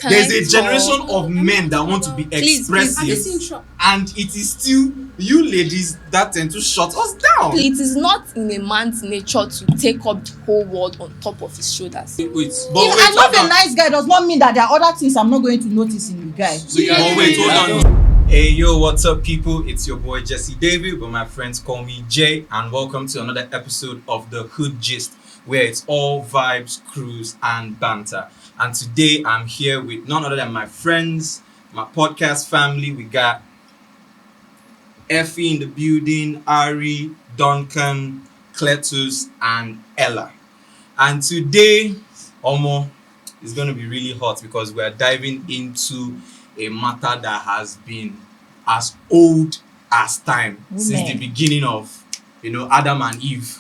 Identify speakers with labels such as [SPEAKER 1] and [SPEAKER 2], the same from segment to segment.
[SPEAKER 1] There's a generation of men that want to be expressive,
[SPEAKER 2] please.
[SPEAKER 1] and it is still you ladies that tend to shut us down.
[SPEAKER 2] It is not in a man's nature to take up the whole world on top of his shoulders.
[SPEAKER 1] But
[SPEAKER 3] If I love a nice guy, does not mean that there are other things I'm not going to notice in the guy.
[SPEAKER 1] So hold on. Hey yo, what's up, people? It's your boy Jesse David, but my friends call me Jay, and welcome to another episode of the Hood Gist, where it's all vibes, cruise, and banter. And today I'm here with none other than my friends, my podcast family. We got Effie in the building, Ari, Duncan, Cletus, and Ella. And today, Omo, is going to be really hot because we are diving into a matter that has been as old as time, since the beginning of, Adam and Eve.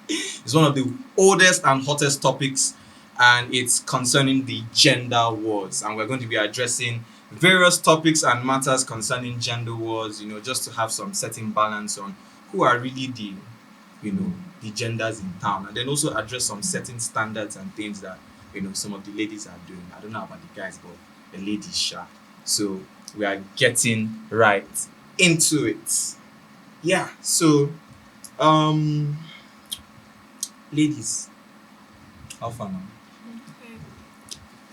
[SPEAKER 1] It's one of the oldest and hottest topics, and it's concerning the gender wars. And we're going to be addressing various topics and matters concerning gender wars, just to have some certain balance on who are really the genders in town, and then also address some certain standards and things that some of the ladies are doing. I don't know about the guys, but the ladies sure. So we are getting right into it. Yeah, so ladies, how far now?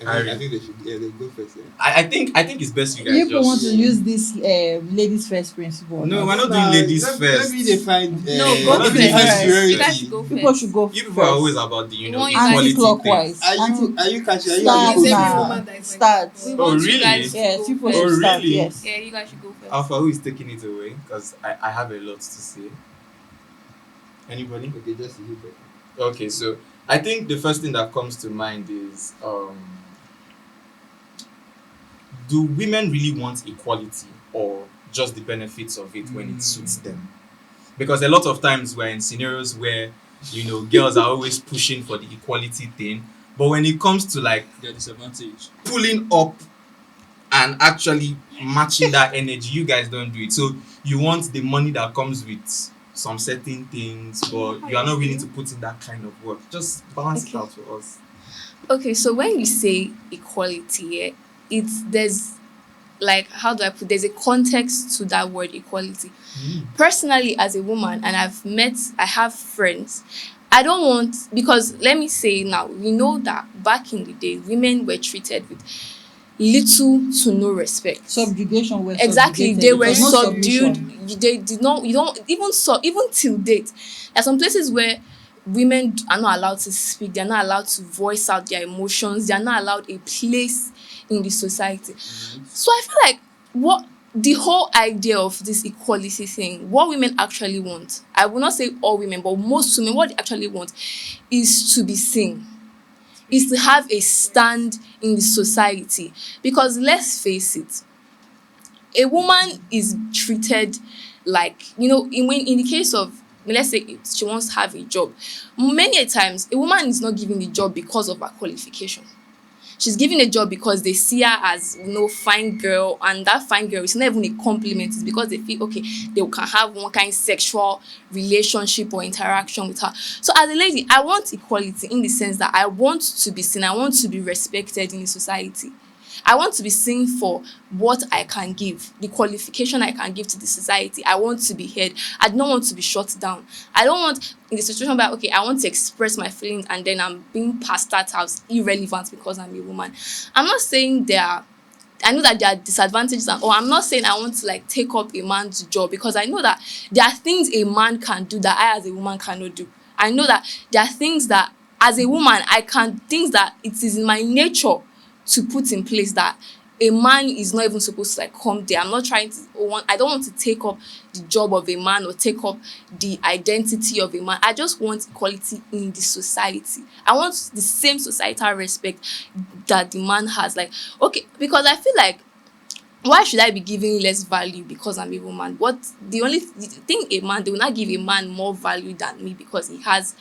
[SPEAKER 4] I think they should they go first. Yeah.
[SPEAKER 1] I think it's best you guys
[SPEAKER 3] You
[SPEAKER 1] just
[SPEAKER 3] want to use this ladies first principle.
[SPEAKER 1] No, we're not doing ladies first.
[SPEAKER 4] Maybe they find
[SPEAKER 2] go
[SPEAKER 4] maybe
[SPEAKER 2] first.
[SPEAKER 4] they find
[SPEAKER 2] You guys
[SPEAKER 4] superiority.
[SPEAKER 2] should go
[SPEAKER 3] People
[SPEAKER 2] first.
[SPEAKER 3] should go
[SPEAKER 1] You people
[SPEAKER 3] first.
[SPEAKER 1] are always about the
[SPEAKER 2] want you
[SPEAKER 1] equality
[SPEAKER 2] guys
[SPEAKER 1] thing.
[SPEAKER 3] Anti-clockwise.
[SPEAKER 4] Are you catching?
[SPEAKER 3] Start
[SPEAKER 4] Are you
[SPEAKER 3] now. Start.
[SPEAKER 2] We
[SPEAKER 1] Oh,
[SPEAKER 2] want you
[SPEAKER 1] really?
[SPEAKER 2] guys to
[SPEAKER 3] Yes,
[SPEAKER 2] go
[SPEAKER 3] people
[SPEAKER 2] first.
[SPEAKER 3] should start.
[SPEAKER 1] really?
[SPEAKER 3] Yes.
[SPEAKER 2] Yeah, you guys should go first.
[SPEAKER 1] Alpha, who is taking it away? Because I have a lot to say. Anybody?
[SPEAKER 4] Okay, just you better.
[SPEAKER 1] Okay, so I think the first thing that comes to mind is do women really want equality or just the benefits of it when it suits them? Because a lot of times we're in scenarios where girls are always pushing for the equality thing, but when it comes to like
[SPEAKER 5] their disadvantage,
[SPEAKER 1] pulling up and actually matching that energy, you guys don't do it. So you want the money that comes with some certain things, but you are not willing to put in that kind of work. Just balance it out for us.
[SPEAKER 2] Okay, so when you say equality, there's there's a context to that word equality. Personally, as a woman, and I have friends, I don't want, because let me say now, we know that back in the day, women were treated with little to no respect.
[SPEAKER 3] Subjugation was
[SPEAKER 2] Exactly,
[SPEAKER 3] subjugated.
[SPEAKER 2] they were
[SPEAKER 3] It was not
[SPEAKER 2] subdued.
[SPEAKER 3] submission.
[SPEAKER 2] They did not. You don't even till date. There are some places where women are not allowed to speak. They are not allowed to voice out their emotions. They are not allowed a place in the society. So I feel like what the whole idea of this equality thing, what women actually want, I will not say all women, but most women, what they actually want is to be seen, is to have a stand in the society. Because let's face it, a woman is treated like, in the case of, let's say she wants to have a job, many a times a woman is not given the job because of her qualification. She's given a job because they see her as fine girl, and that fine girl is not even a compliment. It's because they feel okay, they can have one kind of sexual relationship or interaction with her. So as a lady, I want equality in the sense that I want to be seen, I want to be respected in the society. I want to be seen for what I can give, the qualification I can give to the society. I want to be heard. I don't want to be shut down. I don't want, in the situation where, I want to express my feelings and then I'm being passed out as irrelevant because I'm a woman. I'm not saying I know that there are disadvantages, or I'm not saying I want to take up a man's job, because I know that there are things a man can do that I as a woman cannot do. I know that there are things that as a woman things that it is in my nature to put in place that a man is not even supposed to come there. I'm not trying to I don't want to take up the job of a man or take up the identity of a man. I just want equality in the society. I want the same societal respect that the man has. Because I feel like, why should I be giving less value because I'm a woman? They will not give a man more value than me because he has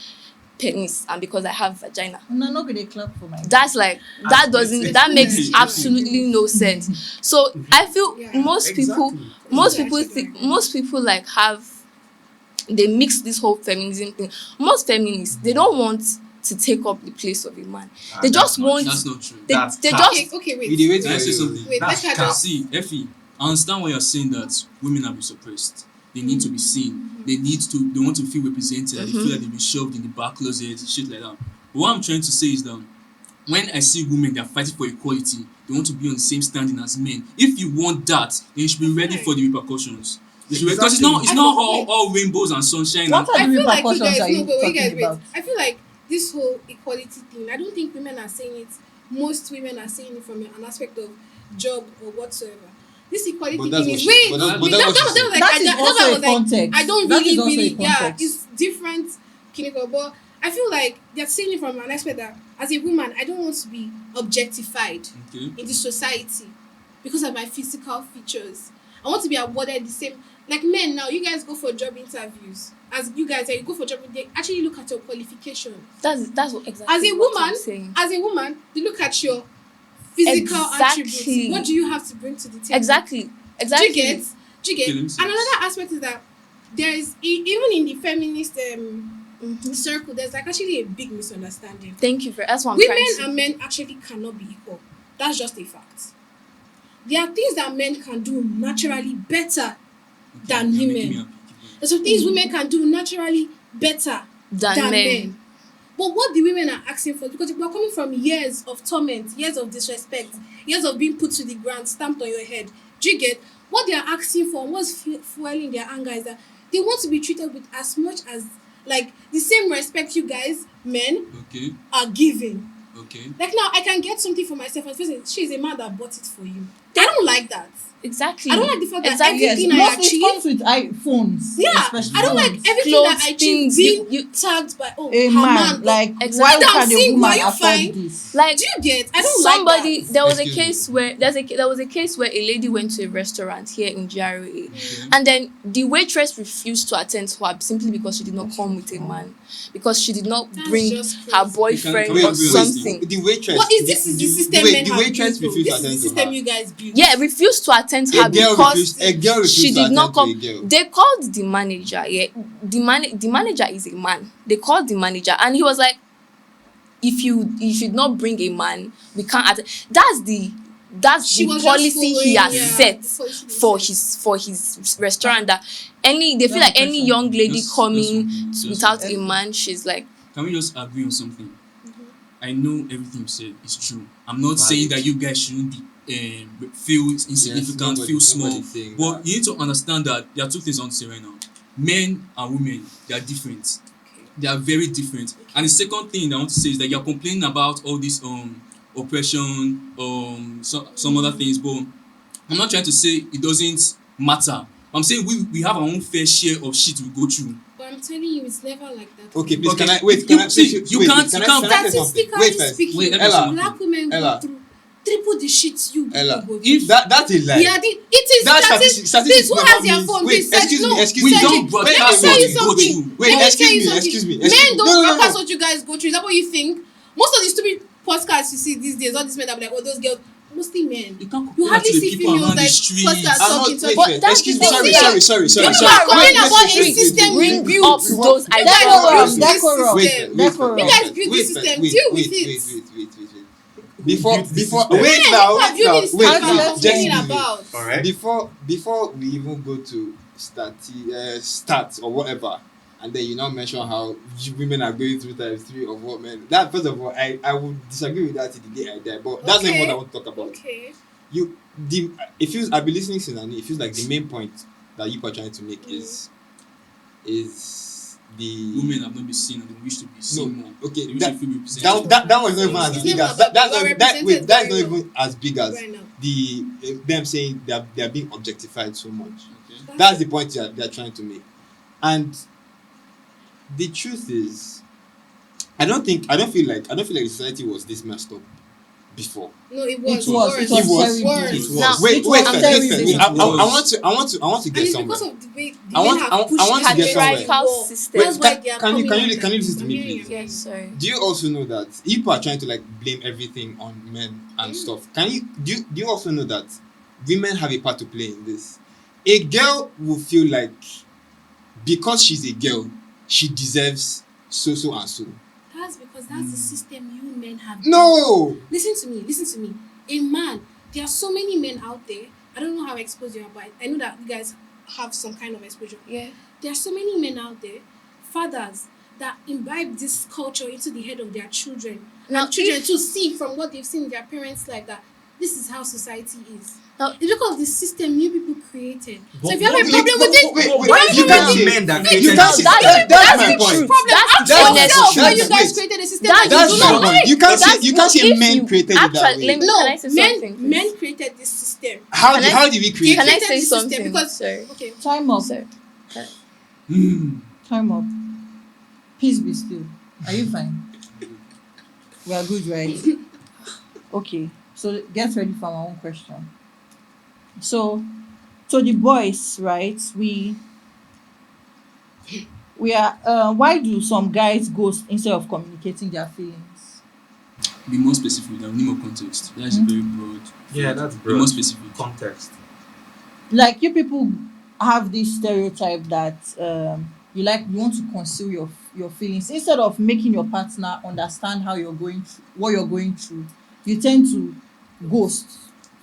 [SPEAKER 2] penis and because I have vagina.
[SPEAKER 3] No, not gonna clap for my.
[SPEAKER 2] That's that makes absolutely no sense. So I feel most people have, they mix this whole feminism thing. Most feminists, they don't want to take up the place of a man.
[SPEAKER 1] Ah,
[SPEAKER 2] they
[SPEAKER 1] that's
[SPEAKER 2] just
[SPEAKER 1] not-
[SPEAKER 2] want.
[SPEAKER 5] That's not true.
[SPEAKER 2] They,
[SPEAKER 1] That's
[SPEAKER 2] they
[SPEAKER 1] cap.
[SPEAKER 2] just.
[SPEAKER 6] Okay,
[SPEAKER 4] We
[SPEAKER 6] wait.
[SPEAKER 4] dey wait
[SPEAKER 5] Can I
[SPEAKER 4] for
[SPEAKER 5] say
[SPEAKER 4] you.
[SPEAKER 5] something?
[SPEAKER 6] Wait,
[SPEAKER 1] That's
[SPEAKER 6] make I
[SPEAKER 1] cap.
[SPEAKER 6] just
[SPEAKER 5] See, Effie, I understand what you're saying that women have been suppressed. They need to be seen. They want to feel represented. They feel like they've been shoved in the back closet, shit like that. But what I'm trying to say is that when I see women that are fighting for equality, they want to be on the same standing as men. If you want that, then you should be ready for the repercussions. Because it's not all rainbows and sunshine.
[SPEAKER 3] What are
[SPEAKER 6] I
[SPEAKER 3] the
[SPEAKER 6] feel like you
[SPEAKER 3] repercussions
[SPEAKER 6] guys
[SPEAKER 3] are you
[SPEAKER 6] know, but you guys
[SPEAKER 3] talking
[SPEAKER 6] wait.
[SPEAKER 3] about?
[SPEAKER 6] I feel like this whole equality thing, I don't think women are saying it. Most women are saying it from an aspect of job or whatsoever. This equality
[SPEAKER 4] But that's
[SPEAKER 6] thing
[SPEAKER 4] what
[SPEAKER 6] is
[SPEAKER 4] she-
[SPEAKER 6] wait.
[SPEAKER 4] but that's-
[SPEAKER 6] wait,
[SPEAKER 4] but that's
[SPEAKER 6] that
[SPEAKER 4] what
[SPEAKER 6] was
[SPEAKER 4] she
[SPEAKER 6] like
[SPEAKER 3] That
[SPEAKER 6] I,
[SPEAKER 3] is
[SPEAKER 6] that's
[SPEAKER 3] also
[SPEAKER 6] why I
[SPEAKER 3] a
[SPEAKER 6] was like
[SPEAKER 3] context.
[SPEAKER 6] I don't
[SPEAKER 3] That
[SPEAKER 6] really
[SPEAKER 3] is also
[SPEAKER 6] really
[SPEAKER 3] a
[SPEAKER 6] yeah.
[SPEAKER 3] context.
[SPEAKER 6] It's different, Kiniko, but I feel like they're saying it from an aspect that as a woman I don't want to be objectified
[SPEAKER 5] Okay.
[SPEAKER 6] in this society because of my physical features. I want to be awarded the same. Like men now, you guys go for job interviews. As you guys, you go for job, they actually look at your qualifications.
[SPEAKER 2] That's what exactly.
[SPEAKER 6] As a
[SPEAKER 2] what
[SPEAKER 6] woman,
[SPEAKER 2] I'm saying.
[SPEAKER 6] they look at your physical
[SPEAKER 2] Exactly.
[SPEAKER 6] attributes. What do you have to bring to the table?
[SPEAKER 2] Exactly.
[SPEAKER 6] Do
[SPEAKER 2] Exactly.
[SPEAKER 6] you get? Do you get?
[SPEAKER 5] Okay, let me
[SPEAKER 6] And
[SPEAKER 5] see this.
[SPEAKER 6] another aspect is that there is even in the feminist
[SPEAKER 2] Mhm.
[SPEAKER 6] circle, there's like actually a big misunderstanding.
[SPEAKER 2] Thank you for. That's what I'm
[SPEAKER 6] Women
[SPEAKER 2] trying to.
[SPEAKER 6] and men actually cannot be equal. That's just a fact. There are things that men can do naturally better than
[SPEAKER 5] You're making
[SPEAKER 6] women.
[SPEAKER 5] me happy.
[SPEAKER 6] There's some things women can do naturally better
[SPEAKER 2] Than men.
[SPEAKER 6] But what the women are asking for, because we're coming from years of torment, years of disrespect, years of being put to the ground, stamped on your head. Do you get? What they are asking for, what's fueling their anger is that they want to be treated with as much as, like, the same respect you guys, men,
[SPEAKER 5] Okay.
[SPEAKER 6] are giving.
[SPEAKER 5] Okay.
[SPEAKER 6] Like now, I can get something for myself and say, she's a man that bought it for you. I don't like that.
[SPEAKER 2] Exactly.
[SPEAKER 6] I don't like the fact that
[SPEAKER 2] Exactly.
[SPEAKER 3] Yes,
[SPEAKER 6] everything I
[SPEAKER 3] mostly it
[SPEAKER 6] achieve.
[SPEAKER 3] comes with iPhones.
[SPEAKER 6] Yeah,
[SPEAKER 3] especially
[SPEAKER 6] I don't like
[SPEAKER 3] phones.
[SPEAKER 6] everything
[SPEAKER 2] Clothes,
[SPEAKER 6] that I achieve
[SPEAKER 2] things,
[SPEAKER 6] being
[SPEAKER 2] you-
[SPEAKER 6] tagged by
[SPEAKER 3] A
[SPEAKER 6] her
[SPEAKER 3] man, like
[SPEAKER 2] Exactly.
[SPEAKER 3] why
[SPEAKER 6] Madam,
[SPEAKER 3] can a
[SPEAKER 6] single,
[SPEAKER 3] woman
[SPEAKER 6] are you
[SPEAKER 3] afford
[SPEAKER 6] fine?
[SPEAKER 3] this?
[SPEAKER 2] like
[SPEAKER 6] Do you get? I don't
[SPEAKER 2] somebody
[SPEAKER 6] like that.
[SPEAKER 2] there was a
[SPEAKER 4] Excuse me.
[SPEAKER 2] case where there was a case where a lady went to a restaurant here in GRA,
[SPEAKER 5] Okay.
[SPEAKER 2] and then the waitress refused to attend to her simply because she did not come with a man, because she did not
[SPEAKER 6] That's
[SPEAKER 2] bring
[SPEAKER 6] just
[SPEAKER 2] her
[SPEAKER 6] crazy.
[SPEAKER 2] boyfriend
[SPEAKER 5] Can we
[SPEAKER 2] or
[SPEAKER 5] agree on this
[SPEAKER 2] something.
[SPEAKER 4] The waitress.
[SPEAKER 6] What is this? Is the system men
[SPEAKER 4] the
[SPEAKER 6] have
[SPEAKER 4] waitress
[SPEAKER 6] built, though.
[SPEAKER 4] refused to
[SPEAKER 6] This is the
[SPEAKER 4] attend to
[SPEAKER 6] system
[SPEAKER 4] her.
[SPEAKER 6] you guys built.
[SPEAKER 2] Yeah, refused to attend to her because
[SPEAKER 4] A girl refused
[SPEAKER 2] she
[SPEAKER 4] to
[SPEAKER 2] did
[SPEAKER 4] attend
[SPEAKER 2] not
[SPEAKER 4] to
[SPEAKER 2] come.
[SPEAKER 4] a girl.
[SPEAKER 2] They called the manager. Yeah, the manager is a man. They called the manager, and he was like, "If you did not bring a man, we can't." That's
[SPEAKER 6] She
[SPEAKER 2] the
[SPEAKER 6] was just
[SPEAKER 2] policy he
[SPEAKER 6] following,
[SPEAKER 2] has
[SPEAKER 6] yeah,
[SPEAKER 2] set
[SPEAKER 6] the policy they
[SPEAKER 2] for
[SPEAKER 6] set.
[SPEAKER 2] his restaurant. That they feel
[SPEAKER 3] That's
[SPEAKER 2] like
[SPEAKER 3] the
[SPEAKER 2] any
[SPEAKER 3] question.
[SPEAKER 2] young lady
[SPEAKER 5] Just
[SPEAKER 2] coming
[SPEAKER 5] just-
[SPEAKER 2] without a man, she's like,
[SPEAKER 5] Can we just agree on something? I know everything you said is true. I'm not
[SPEAKER 1] Valid.
[SPEAKER 5] saying that you guys shouldn't be feel insignificant, feel small.
[SPEAKER 4] nobody's saying
[SPEAKER 5] But
[SPEAKER 4] that.
[SPEAKER 5] you need to understand that there are two things I want to say right now. Men and women, they are different. They are very different. And the second thing I want to say is that you're complaining about all this oppression, some other things, but I'm not trying to say it doesn't matter. I'm saying we have our own fair share of shit we go through.
[SPEAKER 6] But I'm telling you, it's never like that.
[SPEAKER 4] Okay, please,
[SPEAKER 5] Okay,
[SPEAKER 4] can I wait?
[SPEAKER 5] you-
[SPEAKER 4] Can I
[SPEAKER 5] see,
[SPEAKER 4] please,
[SPEAKER 5] you
[SPEAKER 4] wait,
[SPEAKER 5] can't-
[SPEAKER 4] can
[SPEAKER 5] you
[SPEAKER 4] I
[SPEAKER 5] can't-
[SPEAKER 4] say something?
[SPEAKER 6] Statistically
[SPEAKER 4] Wait first.
[SPEAKER 6] speaking,
[SPEAKER 5] Wait, let me say
[SPEAKER 4] Ella,
[SPEAKER 5] something.
[SPEAKER 6] black women
[SPEAKER 4] Ella.
[SPEAKER 6] go through triple the shit you people
[SPEAKER 4] Ella,
[SPEAKER 6] go through.
[SPEAKER 4] if that's a lie.
[SPEAKER 6] Yeah, it is.
[SPEAKER 4] That
[SPEAKER 6] statistics.
[SPEAKER 4] statistics
[SPEAKER 6] Please, who
[SPEAKER 4] never
[SPEAKER 6] has their
[SPEAKER 4] means-
[SPEAKER 6] phone?
[SPEAKER 4] wait,
[SPEAKER 6] Please, search.
[SPEAKER 4] excuse me,
[SPEAKER 6] No,
[SPEAKER 4] excuse
[SPEAKER 5] We
[SPEAKER 4] me.
[SPEAKER 6] search
[SPEAKER 5] don't
[SPEAKER 6] it.
[SPEAKER 5] broadcast
[SPEAKER 6] Let me tell
[SPEAKER 5] what
[SPEAKER 6] you
[SPEAKER 5] we go
[SPEAKER 6] something.
[SPEAKER 5] through.
[SPEAKER 4] Wait,
[SPEAKER 6] Let me
[SPEAKER 4] excuse
[SPEAKER 6] tell you
[SPEAKER 4] me,
[SPEAKER 6] something.
[SPEAKER 4] excuse me,
[SPEAKER 6] Men
[SPEAKER 4] excuse me.
[SPEAKER 6] don't
[SPEAKER 4] No, no, no,
[SPEAKER 6] broadcast
[SPEAKER 4] no.
[SPEAKER 6] what you guys go through. Is that what you think? Most of the stupid podcasts you see these days, all these men that be like, oh, those girls, mostly men.
[SPEAKER 5] You can't
[SPEAKER 6] You
[SPEAKER 5] compare
[SPEAKER 6] hardly
[SPEAKER 5] to the
[SPEAKER 6] see
[SPEAKER 5] people
[SPEAKER 6] females
[SPEAKER 5] around the
[SPEAKER 6] like
[SPEAKER 5] streets.
[SPEAKER 6] podcasts
[SPEAKER 4] I'm not,
[SPEAKER 6] talking.
[SPEAKER 4] wait,
[SPEAKER 2] But
[SPEAKER 4] wait,
[SPEAKER 2] that's
[SPEAKER 4] excuse
[SPEAKER 2] the
[SPEAKER 4] me,
[SPEAKER 2] thing.
[SPEAKER 4] sorry.
[SPEAKER 6] You people are coming about a system
[SPEAKER 2] bring
[SPEAKER 6] built.
[SPEAKER 2] up those
[SPEAKER 6] You guys
[SPEAKER 2] ideas.
[SPEAKER 6] built this
[SPEAKER 3] Decorum.
[SPEAKER 6] system.
[SPEAKER 3] Decorum.
[SPEAKER 6] You guys built this system. Deal with it.
[SPEAKER 4] Wait. Before,
[SPEAKER 1] built this
[SPEAKER 4] before,
[SPEAKER 1] system?
[SPEAKER 4] wait
[SPEAKER 6] Men
[SPEAKER 4] now,
[SPEAKER 6] are building this
[SPEAKER 4] wait,
[SPEAKER 6] system
[SPEAKER 3] wait,
[SPEAKER 6] I'm
[SPEAKER 3] just
[SPEAKER 6] complaining
[SPEAKER 4] give me.
[SPEAKER 6] about.
[SPEAKER 1] All right.
[SPEAKER 4] Before we even go to stats or whatever, and then you now mention how women are going through times 3 of what men. That first of all, I would disagree with that till the day I die. But that's not
[SPEAKER 6] Okay.
[SPEAKER 4] what I want to talk about.
[SPEAKER 6] Okay.
[SPEAKER 4] It feels, I've been listening to Nani. It feels like the main point that you are trying to make is the
[SPEAKER 5] Women have not been seen and they wish to be seen more.
[SPEAKER 4] Okay,
[SPEAKER 5] They wish
[SPEAKER 4] that
[SPEAKER 5] to feel represented.
[SPEAKER 4] that was not even as
[SPEAKER 6] It's
[SPEAKER 4] big
[SPEAKER 6] not
[SPEAKER 4] as
[SPEAKER 6] about
[SPEAKER 4] that's
[SPEAKER 6] being
[SPEAKER 4] not that's
[SPEAKER 6] represented
[SPEAKER 4] not
[SPEAKER 6] very
[SPEAKER 4] even as big as
[SPEAKER 6] Right now.
[SPEAKER 4] the them saying they are being objectified so much.
[SPEAKER 5] Okay.
[SPEAKER 4] That's the point they're trying to make. And the truth is, I don't feel like the society was this messed up before.
[SPEAKER 6] No, it
[SPEAKER 3] It
[SPEAKER 6] was.
[SPEAKER 3] was.
[SPEAKER 6] worse.
[SPEAKER 3] It was
[SPEAKER 4] Worse.
[SPEAKER 3] terrible.
[SPEAKER 5] It was.
[SPEAKER 2] Now,
[SPEAKER 4] Wait,
[SPEAKER 3] it was
[SPEAKER 4] first,
[SPEAKER 3] terrible.
[SPEAKER 4] wait. I want to
[SPEAKER 6] And
[SPEAKER 4] get
[SPEAKER 6] it's
[SPEAKER 4] somewhere.
[SPEAKER 6] because of the way the
[SPEAKER 4] I
[SPEAKER 6] men
[SPEAKER 4] want-
[SPEAKER 6] have
[SPEAKER 4] I want-
[SPEAKER 6] pushed
[SPEAKER 4] I want to get somewhere.
[SPEAKER 2] Patriarchal system.
[SPEAKER 6] That's why they are
[SPEAKER 4] Can you
[SPEAKER 6] coming
[SPEAKER 4] can you listen to
[SPEAKER 6] I'm
[SPEAKER 4] me,
[SPEAKER 6] hearing
[SPEAKER 4] please?
[SPEAKER 6] you.
[SPEAKER 2] Yes, sorry.
[SPEAKER 4] Do you also know that people are trying to like blame everything on men and stuff? Do you also know that women have a part to play in this? A girl will feel like because she's a girl, she deserves so and so.
[SPEAKER 6] That's because that's the system you men have.
[SPEAKER 4] No.
[SPEAKER 6] Listen to me. A man, there are so many men out there. I don't know how exposed you are, but I know that you guys have some kind of exposure.
[SPEAKER 2] Yeah.
[SPEAKER 6] There are so many men out there, fathers, that imbibe this culture into the head of their children.
[SPEAKER 2] Now,
[SPEAKER 6] And children to see from what they've seen in their parents' life that this is how society is.
[SPEAKER 2] Now,
[SPEAKER 6] It's because of the system you people created.
[SPEAKER 1] But
[SPEAKER 6] So if you have a
[SPEAKER 1] what-
[SPEAKER 6] problem with it,
[SPEAKER 4] wait,
[SPEAKER 1] Why
[SPEAKER 4] you
[SPEAKER 1] you
[SPEAKER 4] can't
[SPEAKER 1] guys
[SPEAKER 4] say-
[SPEAKER 1] men that
[SPEAKER 4] you
[SPEAKER 1] created
[SPEAKER 4] can't
[SPEAKER 1] the
[SPEAKER 4] say-
[SPEAKER 1] system?
[SPEAKER 4] that's my
[SPEAKER 2] the
[SPEAKER 4] point.
[SPEAKER 2] truth.
[SPEAKER 6] problem,
[SPEAKER 2] That's
[SPEAKER 6] ask
[SPEAKER 2] the
[SPEAKER 4] that's
[SPEAKER 2] honest
[SPEAKER 6] yourself how
[SPEAKER 2] truth.
[SPEAKER 6] you guys
[SPEAKER 4] Wait.
[SPEAKER 6] created a system
[SPEAKER 2] That's
[SPEAKER 6] that
[SPEAKER 4] That's
[SPEAKER 6] you do
[SPEAKER 4] my
[SPEAKER 6] not
[SPEAKER 4] point.
[SPEAKER 6] like.
[SPEAKER 4] You can't say
[SPEAKER 2] If
[SPEAKER 4] men
[SPEAKER 2] you
[SPEAKER 4] created it that way.
[SPEAKER 2] let me,
[SPEAKER 6] No,
[SPEAKER 2] can I say something, please?
[SPEAKER 6] men created this system.
[SPEAKER 4] How
[SPEAKER 2] Can
[SPEAKER 4] did
[SPEAKER 2] I-
[SPEAKER 4] how did we create
[SPEAKER 2] Can I
[SPEAKER 4] it?
[SPEAKER 2] say
[SPEAKER 6] this system
[SPEAKER 2] something?
[SPEAKER 6] because-
[SPEAKER 2] Sorry.
[SPEAKER 6] Okay.
[SPEAKER 3] Time up.
[SPEAKER 2] Sorry.
[SPEAKER 3] Time up. Peace be still. Are you fine? We are good, right? Okay. So get ready for my own question. So to the boys, right? We are why do some guys ghost instead of communicating their feelings?
[SPEAKER 5] Be more specific. I need more context. That is very broad.
[SPEAKER 1] Yeah, that's
[SPEAKER 5] Be more
[SPEAKER 1] broad.
[SPEAKER 5] specific.
[SPEAKER 1] Context.
[SPEAKER 3] Like you people have this stereotype that you want to conceal your feelings instead of making your partner understand how you're going through what you're going through. You tend to ghost.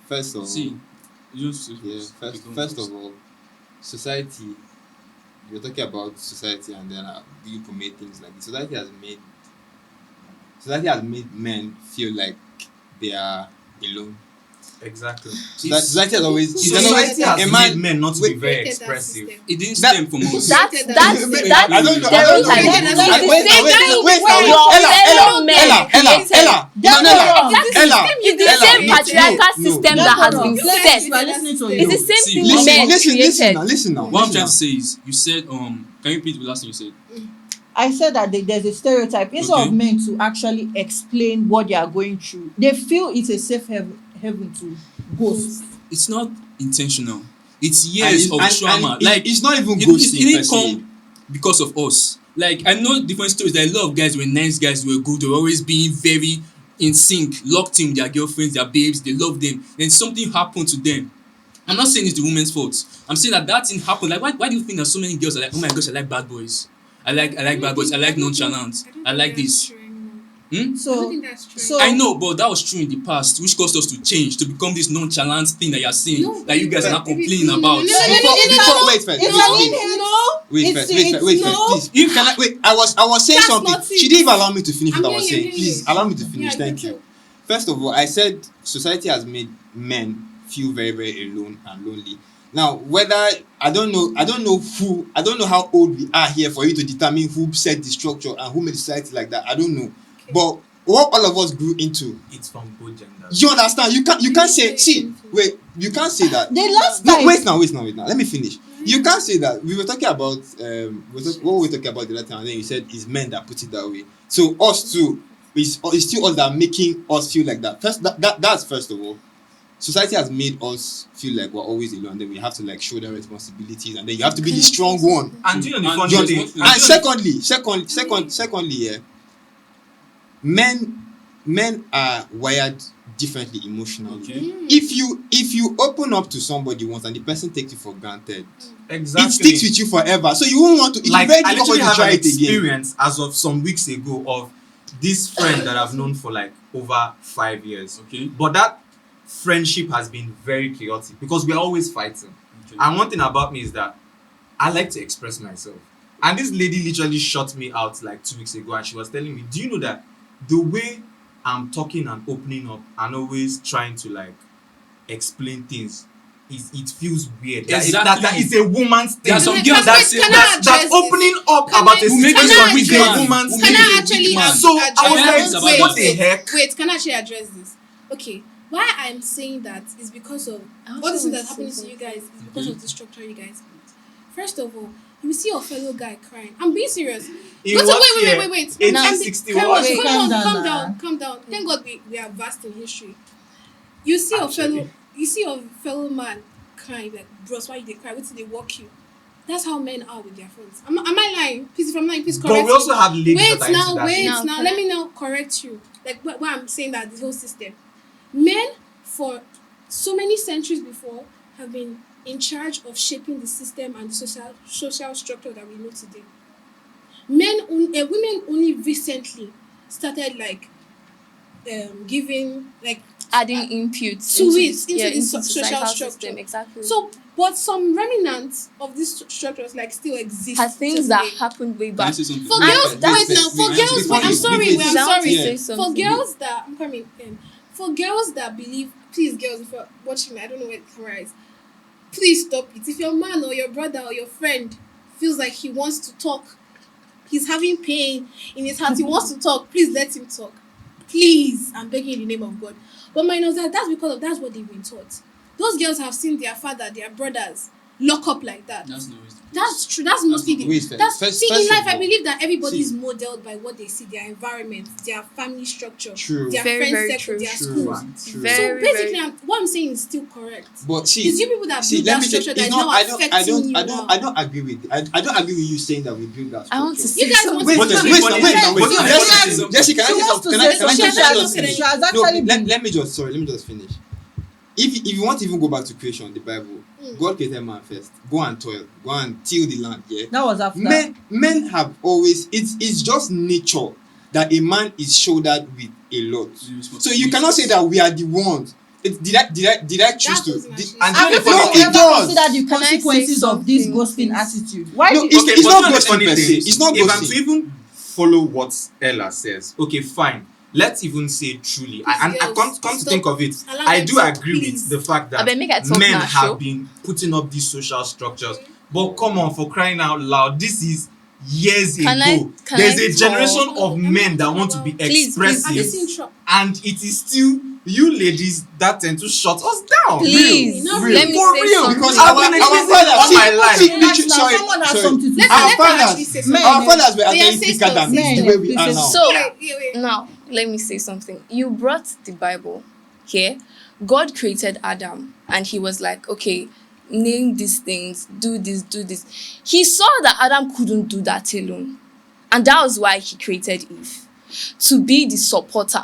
[SPEAKER 4] First of all,
[SPEAKER 5] See, you just
[SPEAKER 4] first of all, society. You're talking about society, and then you promote things like this. Society has made men feel like they are alone.
[SPEAKER 1] Exactly.
[SPEAKER 4] Society has always
[SPEAKER 1] Society has
[SPEAKER 4] a
[SPEAKER 1] made
[SPEAKER 4] man.
[SPEAKER 1] men not to be
[SPEAKER 4] wait,
[SPEAKER 1] very
[SPEAKER 6] created that
[SPEAKER 1] expressive.
[SPEAKER 6] system.
[SPEAKER 5] it didn't
[SPEAKER 4] That-
[SPEAKER 5] stem from us.
[SPEAKER 2] That's
[SPEAKER 6] Wait,
[SPEAKER 2] that's
[SPEAKER 4] I don't know.
[SPEAKER 2] stereotype.
[SPEAKER 6] Wait,
[SPEAKER 2] It's
[SPEAKER 6] wait,
[SPEAKER 2] the
[SPEAKER 4] wait,
[SPEAKER 2] same
[SPEAKER 4] wait,
[SPEAKER 2] thing
[SPEAKER 4] wait,
[SPEAKER 2] where
[SPEAKER 4] wait,
[SPEAKER 2] your
[SPEAKER 4] Ella,
[SPEAKER 2] fellow men created.
[SPEAKER 3] That's not wrong.
[SPEAKER 2] It's the
[SPEAKER 4] Ella,
[SPEAKER 2] same
[SPEAKER 4] no,
[SPEAKER 2] patriarchal
[SPEAKER 4] no,
[SPEAKER 2] system
[SPEAKER 4] no,
[SPEAKER 2] that has
[SPEAKER 3] no,
[SPEAKER 2] been
[SPEAKER 3] no.
[SPEAKER 2] set.
[SPEAKER 3] We are listening to
[SPEAKER 2] It's
[SPEAKER 3] you.
[SPEAKER 2] the same
[SPEAKER 5] See,
[SPEAKER 2] thing
[SPEAKER 5] listen,
[SPEAKER 2] men created.
[SPEAKER 4] listen now.
[SPEAKER 5] What I'm
[SPEAKER 4] listen
[SPEAKER 5] trying
[SPEAKER 4] now.
[SPEAKER 5] to say is, you said can you repeat the last thing you said?
[SPEAKER 3] I said that there's a stereotype instead
[SPEAKER 5] Okay.
[SPEAKER 3] of men to actually explain what they are going through. They feel it's a safe heaven to ghost.
[SPEAKER 5] It's not intentional. It's
[SPEAKER 4] And
[SPEAKER 5] years
[SPEAKER 4] it's-
[SPEAKER 5] of
[SPEAKER 4] and
[SPEAKER 5] trauma.
[SPEAKER 4] it's not even
[SPEAKER 5] it
[SPEAKER 4] ghosting per
[SPEAKER 5] didn't
[SPEAKER 4] se.
[SPEAKER 5] come because of us. Like, I know different stories that a lot of guys were nice guys, were good, they were always being very in sync, locked in with their girlfriends, their babes, they love them. Then something happened to them. I'm not saying it's the woman's fault. I'm saying that thing happened. Like, why do you think that so many girls are like, oh my gosh, I like bad boys. I like bad boys. I like nonchalant. I like this.
[SPEAKER 6] I don't
[SPEAKER 3] So
[SPEAKER 6] think that's true.
[SPEAKER 3] so
[SPEAKER 5] I know, but that was true in the past, which caused us to change, to become this nonchalant thing that you're seeing,
[SPEAKER 6] No,
[SPEAKER 5] that you guys are not
[SPEAKER 6] baby,
[SPEAKER 5] complaining
[SPEAKER 6] no, no,
[SPEAKER 5] about.
[SPEAKER 6] no, no, no,
[SPEAKER 4] Before, wait first.
[SPEAKER 3] it's
[SPEAKER 6] No,
[SPEAKER 3] an
[SPEAKER 6] no.
[SPEAKER 4] Wait
[SPEAKER 3] it's-
[SPEAKER 4] first, please.
[SPEAKER 3] no.
[SPEAKER 4] You can wait. I was saying
[SPEAKER 6] That's
[SPEAKER 4] something.
[SPEAKER 6] not it.
[SPEAKER 4] She didn't even allow me to finish what
[SPEAKER 6] I'm
[SPEAKER 4] I was
[SPEAKER 6] hearing
[SPEAKER 4] saying.
[SPEAKER 6] you.
[SPEAKER 4] Please allow me to finish.
[SPEAKER 6] Yeah,
[SPEAKER 4] Thank
[SPEAKER 6] you
[SPEAKER 4] you.
[SPEAKER 6] too.
[SPEAKER 4] First of all, I said society has made men feel very, very alone and lonely. Now, whether I don't know how old we are here for you to determine who set the structure and who made society like that. I don't know. But what all of us grew into,
[SPEAKER 1] It's from both genders.
[SPEAKER 4] you understand? You can't say you can't say that.
[SPEAKER 3] the last
[SPEAKER 4] No,
[SPEAKER 3] time
[SPEAKER 4] wait now. Let me finish. You can't say that. We were talking about what we were talking about the other time, and then you said it's men that put it that way. So us too, it's still us that are making us feel like that. First, that's first of all. Society has made us feel like we're always alone, and then we have to like shoulder responsibilities, and then you have to be the strong one.
[SPEAKER 1] And you know the
[SPEAKER 5] And
[SPEAKER 1] funny
[SPEAKER 5] just
[SPEAKER 1] thing.
[SPEAKER 5] one thing-
[SPEAKER 4] And secondly, yeah, men are wired differently emotionally.
[SPEAKER 5] Okay.
[SPEAKER 4] If you open up to somebody once and the person takes you for granted,
[SPEAKER 1] Exactly.
[SPEAKER 4] it sticks with you forever. So you won't want to. It's
[SPEAKER 1] Like
[SPEAKER 4] very
[SPEAKER 1] I
[SPEAKER 4] difficult
[SPEAKER 1] literally
[SPEAKER 4] to
[SPEAKER 1] have
[SPEAKER 4] try
[SPEAKER 1] an
[SPEAKER 4] it again.
[SPEAKER 1] experience as of some weeks ago of this friend that I've known for like over 5 years.
[SPEAKER 5] Okay.
[SPEAKER 1] But that friendship has been very chaotic because we're always fighting.
[SPEAKER 5] Okay.
[SPEAKER 1] And one thing about me is that I like to express myself. And this lady literally shut me out like 2 weeks ago, and she was telling me, do you know that the way I'm talking and opening up and always trying to like explain things, it feels weird.
[SPEAKER 5] Exactly.
[SPEAKER 1] That is a woman's thing.
[SPEAKER 5] There are some
[SPEAKER 6] Can
[SPEAKER 5] girls
[SPEAKER 6] I-
[SPEAKER 5] that say
[SPEAKER 6] can I
[SPEAKER 5] that.
[SPEAKER 6] address
[SPEAKER 1] That's
[SPEAKER 6] this?
[SPEAKER 1] opening up
[SPEAKER 6] Can
[SPEAKER 1] about
[SPEAKER 6] I-
[SPEAKER 1] a
[SPEAKER 5] Who make
[SPEAKER 6] can
[SPEAKER 5] you
[SPEAKER 1] situation
[SPEAKER 6] I
[SPEAKER 5] a weak
[SPEAKER 1] is a
[SPEAKER 5] man?
[SPEAKER 1] woman's
[SPEAKER 5] Who
[SPEAKER 6] Can
[SPEAKER 5] make
[SPEAKER 1] thing.
[SPEAKER 5] you
[SPEAKER 6] I
[SPEAKER 5] a
[SPEAKER 6] actually
[SPEAKER 5] weak man?
[SPEAKER 1] So I was
[SPEAKER 5] Can I
[SPEAKER 1] like,
[SPEAKER 5] ask about
[SPEAKER 1] what
[SPEAKER 5] that?
[SPEAKER 1] the heck?
[SPEAKER 6] Wait, can I actually address this? Okay, why I'm saying that is because of all this thing that's happening to you guys is because of the structure you guys built. First of all, you see your fellow guy crying. I'm being serious.
[SPEAKER 1] In
[SPEAKER 6] Go to
[SPEAKER 1] what
[SPEAKER 6] wait.
[SPEAKER 1] year? 1861.
[SPEAKER 6] Calm down. Thank God we are vast in history. You see your fellow man crying like, bros, why you dey cry? What's they walk you? That's how men are with their friends. Am I lying? Please, if I'm lying, please correct
[SPEAKER 1] But we also
[SPEAKER 6] me.
[SPEAKER 1] have ladies
[SPEAKER 6] Wait
[SPEAKER 1] that are into
[SPEAKER 6] now,
[SPEAKER 1] that
[SPEAKER 6] wait
[SPEAKER 1] shit.
[SPEAKER 2] Now,
[SPEAKER 6] now.
[SPEAKER 2] can
[SPEAKER 6] Let
[SPEAKER 2] I-
[SPEAKER 6] me now correct you. Like what I'm saying that this whole system, men for so many centuries before have been in charge of shaping the system and the social structure that we know today. Women only recently started like giving like
[SPEAKER 2] Adding inputs
[SPEAKER 6] to
[SPEAKER 2] into
[SPEAKER 6] it, into the
[SPEAKER 2] into
[SPEAKER 6] social
[SPEAKER 2] societal
[SPEAKER 6] structure.
[SPEAKER 2] system, exactly.
[SPEAKER 6] So, but some remnants of these structures like still exist.
[SPEAKER 2] Has things
[SPEAKER 6] till
[SPEAKER 2] that
[SPEAKER 6] today.
[SPEAKER 2] happened way
[SPEAKER 5] Can I
[SPEAKER 2] back.
[SPEAKER 5] say something?
[SPEAKER 6] For
[SPEAKER 2] And
[SPEAKER 6] girls,
[SPEAKER 2] that's-
[SPEAKER 6] wait now. For
[SPEAKER 5] wait,
[SPEAKER 6] girls,
[SPEAKER 5] before
[SPEAKER 6] wait. I'm
[SPEAKER 5] you-
[SPEAKER 6] sorry.
[SPEAKER 5] wait,
[SPEAKER 6] Wait, I'm
[SPEAKER 2] Sound to
[SPEAKER 6] sorry.
[SPEAKER 2] say
[SPEAKER 6] For
[SPEAKER 2] something.
[SPEAKER 6] girls that I'm coming in. For girls that believe, please, girls, if you're watching, I don't know where the camera is. Please stop it. If your man or your brother or your friend feels like he wants to talk, he's having pain in his heart, he wants to talk, please let him talk. Please, I'm begging in the name of God. But minus that's because of that's what they've been taught. Those girls have seen their father, their brothers lock up like that.
[SPEAKER 5] That's not always the case.
[SPEAKER 6] That's true. That's mostly
[SPEAKER 5] not-
[SPEAKER 6] the.
[SPEAKER 4] Wait,
[SPEAKER 6] That's
[SPEAKER 4] first-
[SPEAKER 6] see in
[SPEAKER 4] first of
[SPEAKER 6] life. I
[SPEAKER 4] all,
[SPEAKER 6] believe that everybody
[SPEAKER 4] see-
[SPEAKER 6] is modeled by what they see, their environment, their family structure,
[SPEAKER 4] True.
[SPEAKER 6] their
[SPEAKER 2] Very,
[SPEAKER 6] friend
[SPEAKER 2] very
[SPEAKER 6] circle,
[SPEAKER 2] true.
[SPEAKER 6] their
[SPEAKER 4] True.
[SPEAKER 6] schools.
[SPEAKER 4] True.
[SPEAKER 2] Very,
[SPEAKER 6] So basically,
[SPEAKER 2] very-
[SPEAKER 6] what I'm saying is still correct.
[SPEAKER 4] But see,
[SPEAKER 6] It's you people that
[SPEAKER 4] see,
[SPEAKER 6] build
[SPEAKER 4] let
[SPEAKER 6] that
[SPEAKER 4] me say,
[SPEAKER 6] structure that
[SPEAKER 4] it's
[SPEAKER 6] is
[SPEAKER 4] not.
[SPEAKER 6] now affecting you now.
[SPEAKER 4] I don't agree with. I don't agree with you saying that we build that structure.
[SPEAKER 2] I want to see
[SPEAKER 6] You guys want
[SPEAKER 2] something.
[SPEAKER 6] to
[SPEAKER 1] What is
[SPEAKER 6] see
[SPEAKER 1] it?
[SPEAKER 4] Wait,
[SPEAKER 1] What
[SPEAKER 4] now,
[SPEAKER 1] is
[SPEAKER 4] wait,
[SPEAKER 1] it?
[SPEAKER 4] now, wait.
[SPEAKER 1] What is it?
[SPEAKER 4] Jesse, can I
[SPEAKER 3] She
[SPEAKER 4] say
[SPEAKER 3] wants to
[SPEAKER 4] something?
[SPEAKER 3] say
[SPEAKER 4] Can I
[SPEAKER 3] something.
[SPEAKER 4] just
[SPEAKER 6] She has
[SPEAKER 4] just
[SPEAKER 6] not said
[SPEAKER 4] finish?
[SPEAKER 6] anything.
[SPEAKER 3] She has
[SPEAKER 4] No,
[SPEAKER 3] actually been.
[SPEAKER 4] let me just finish. If you want to even go back to creation, the Bible, God created man first. Go and toil. Go and till the land. Yeah.
[SPEAKER 3] That was after.
[SPEAKER 4] Men have always. It's just nature that a man is shouldered with a lot. So you cannot say that we are the ones. Did I choose
[SPEAKER 6] That
[SPEAKER 4] to?
[SPEAKER 6] doesn't
[SPEAKER 4] Did,
[SPEAKER 6] actually
[SPEAKER 1] and
[SPEAKER 3] Have
[SPEAKER 1] the
[SPEAKER 3] you
[SPEAKER 1] funny thing-
[SPEAKER 3] ever
[SPEAKER 4] does.
[SPEAKER 3] considered the
[SPEAKER 2] Can I say
[SPEAKER 3] consequences of this
[SPEAKER 2] something,
[SPEAKER 3] ghosting
[SPEAKER 2] please?
[SPEAKER 3] attitude? Why
[SPEAKER 4] No,
[SPEAKER 3] did
[SPEAKER 4] it's
[SPEAKER 1] Okay,
[SPEAKER 4] not
[SPEAKER 1] but you know the
[SPEAKER 4] ghosting
[SPEAKER 1] funny
[SPEAKER 4] per se.
[SPEAKER 1] thing?
[SPEAKER 4] It's not
[SPEAKER 1] If I'm to
[SPEAKER 4] ghosting.
[SPEAKER 1] even follow what Ella says, okay, fine. Let's even say truly. And I come to
[SPEAKER 6] Stop.
[SPEAKER 1] think of it,
[SPEAKER 6] Allow
[SPEAKER 1] I
[SPEAKER 6] them
[SPEAKER 1] do
[SPEAKER 6] to
[SPEAKER 1] agree
[SPEAKER 6] please.
[SPEAKER 1] with the fact that
[SPEAKER 2] Abeg, make I talk
[SPEAKER 1] men
[SPEAKER 2] now,
[SPEAKER 1] have
[SPEAKER 2] sure.
[SPEAKER 1] been putting up these social structures. But come on, for crying out loud, this is years
[SPEAKER 2] Can
[SPEAKER 1] ago.
[SPEAKER 2] I
[SPEAKER 1] There's a
[SPEAKER 2] talk?
[SPEAKER 1] generation of
[SPEAKER 6] Am I
[SPEAKER 1] men that
[SPEAKER 6] talking
[SPEAKER 1] want to be
[SPEAKER 6] about-
[SPEAKER 2] Please, please,
[SPEAKER 6] Have you
[SPEAKER 1] expressive,
[SPEAKER 6] seen Trump?
[SPEAKER 1] and it is still you ladies that tend to shut us down.
[SPEAKER 2] Please,
[SPEAKER 6] Not
[SPEAKER 2] let me
[SPEAKER 1] For
[SPEAKER 2] say
[SPEAKER 1] real,
[SPEAKER 2] something.
[SPEAKER 1] because
[SPEAKER 4] Our
[SPEAKER 1] I've been
[SPEAKER 4] fathers,
[SPEAKER 1] experiencing all my life.
[SPEAKER 4] see,
[SPEAKER 3] Relax now,
[SPEAKER 4] sorry,
[SPEAKER 3] someone has
[SPEAKER 4] sorry.
[SPEAKER 3] something to
[SPEAKER 6] Let's
[SPEAKER 3] say.
[SPEAKER 4] Our
[SPEAKER 6] let her
[SPEAKER 4] fathers,
[SPEAKER 6] actually say
[SPEAKER 3] Men,
[SPEAKER 6] something.
[SPEAKER 4] our fathers were
[SPEAKER 6] Oh, yeah,
[SPEAKER 4] actually
[SPEAKER 6] say
[SPEAKER 4] thicker
[SPEAKER 6] so,
[SPEAKER 4] than
[SPEAKER 6] say
[SPEAKER 4] the
[SPEAKER 3] so.
[SPEAKER 4] way we are
[SPEAKER 3] Men,
[SPEAKER 4] now.
[SPEAKER 2] So
[SPEAKER 6] Wait.
[SPEAKER 2] now let me say something. You brought the Bible here. God created Adam, and he was like, okay, name these things, do this, do this. He saw that Adam couldn't do that alone, and that was why he created Eve, to be the supporter,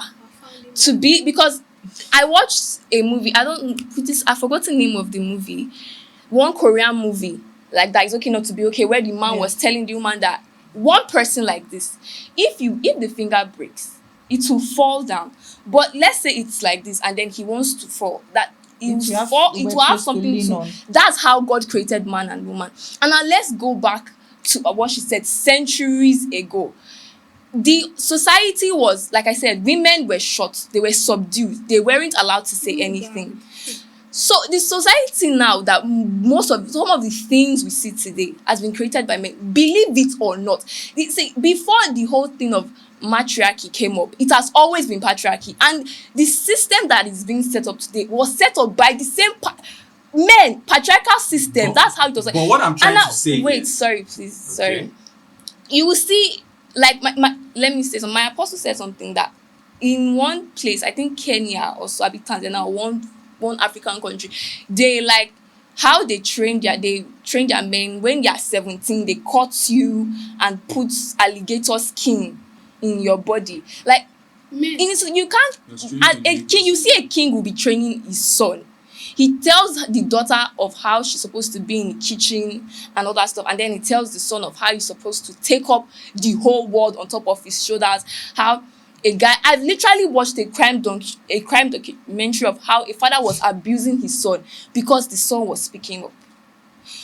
[SPEAKER 2] to be, because I watched a movie. I forgot the name of the movie. One Korean movie like that is okay not to be okay, where the man
[SPEAKER 3] Yeah.
[SPEAKER 2] was telling the woman that one person like this, if the finger breaks, it will fall down. But let's say it's like this, and then he wants to fall. That it
[SPEAKER 3] It
[SPEAKER 2] will
[SPEAKER 3] will have
[SPEAKER 2] fall.
[SPEAKER 3] a
[SPEAKER 2] It
[SPEAKER 3] wet
[SPEAKER 2] will have
[SPEAKER 3] place to
[SPEAKER 2] something
[SPEAKER 3] lean
[SPEAKER 2] to.
[SPEAKER 3] on.
[SPEAKER 2] That's how God created man and woman. And now let's go back to what she said centuries ago. The society was, like I said, women were shut, they were subdued, they weren't allowed to say anything. So the society now that some of the things we see today has been created by men, believe it or not. See, before the whole thing of matriarchy came up, it has always been patriarchy, and the system that is being set up today was set up by the same men, patriarchal system.
[SPEAKER 1] But-
[SPEAKER 2] That's how it was.
[SPEAKER 1] but what I'm trying
[SPEAKER 2] And
[SPEAKER 1] to say
[SPEAKER 2] wait,
[SPEAKER 1] is-
[SPEAKER 2] sorry, please, sorry.
[SPEAKER 1] Okay.
[SPEAKER 2] You will see, like my let me say so. My apostle said something that in one place, I think Kenya or so, Tanzania, or one African country, they like how they train their men when they are 17, they cut you and put alligator skin in your body. Like
[SPEAKER 6] Men.
[SPEAKER 2] you can't.
[SPEAKER 5] That's true.
[SPEAKER 2] A king, you see, a king will be training his son. He tells the daughter of how she's supposed to be in the kitchen and all that stuff, and then he tells the son of how he's supposed to take up the whole world on top of his shoulders. How I've literally watched a crime documentary of how a father was abusing his son because the son was speaking up,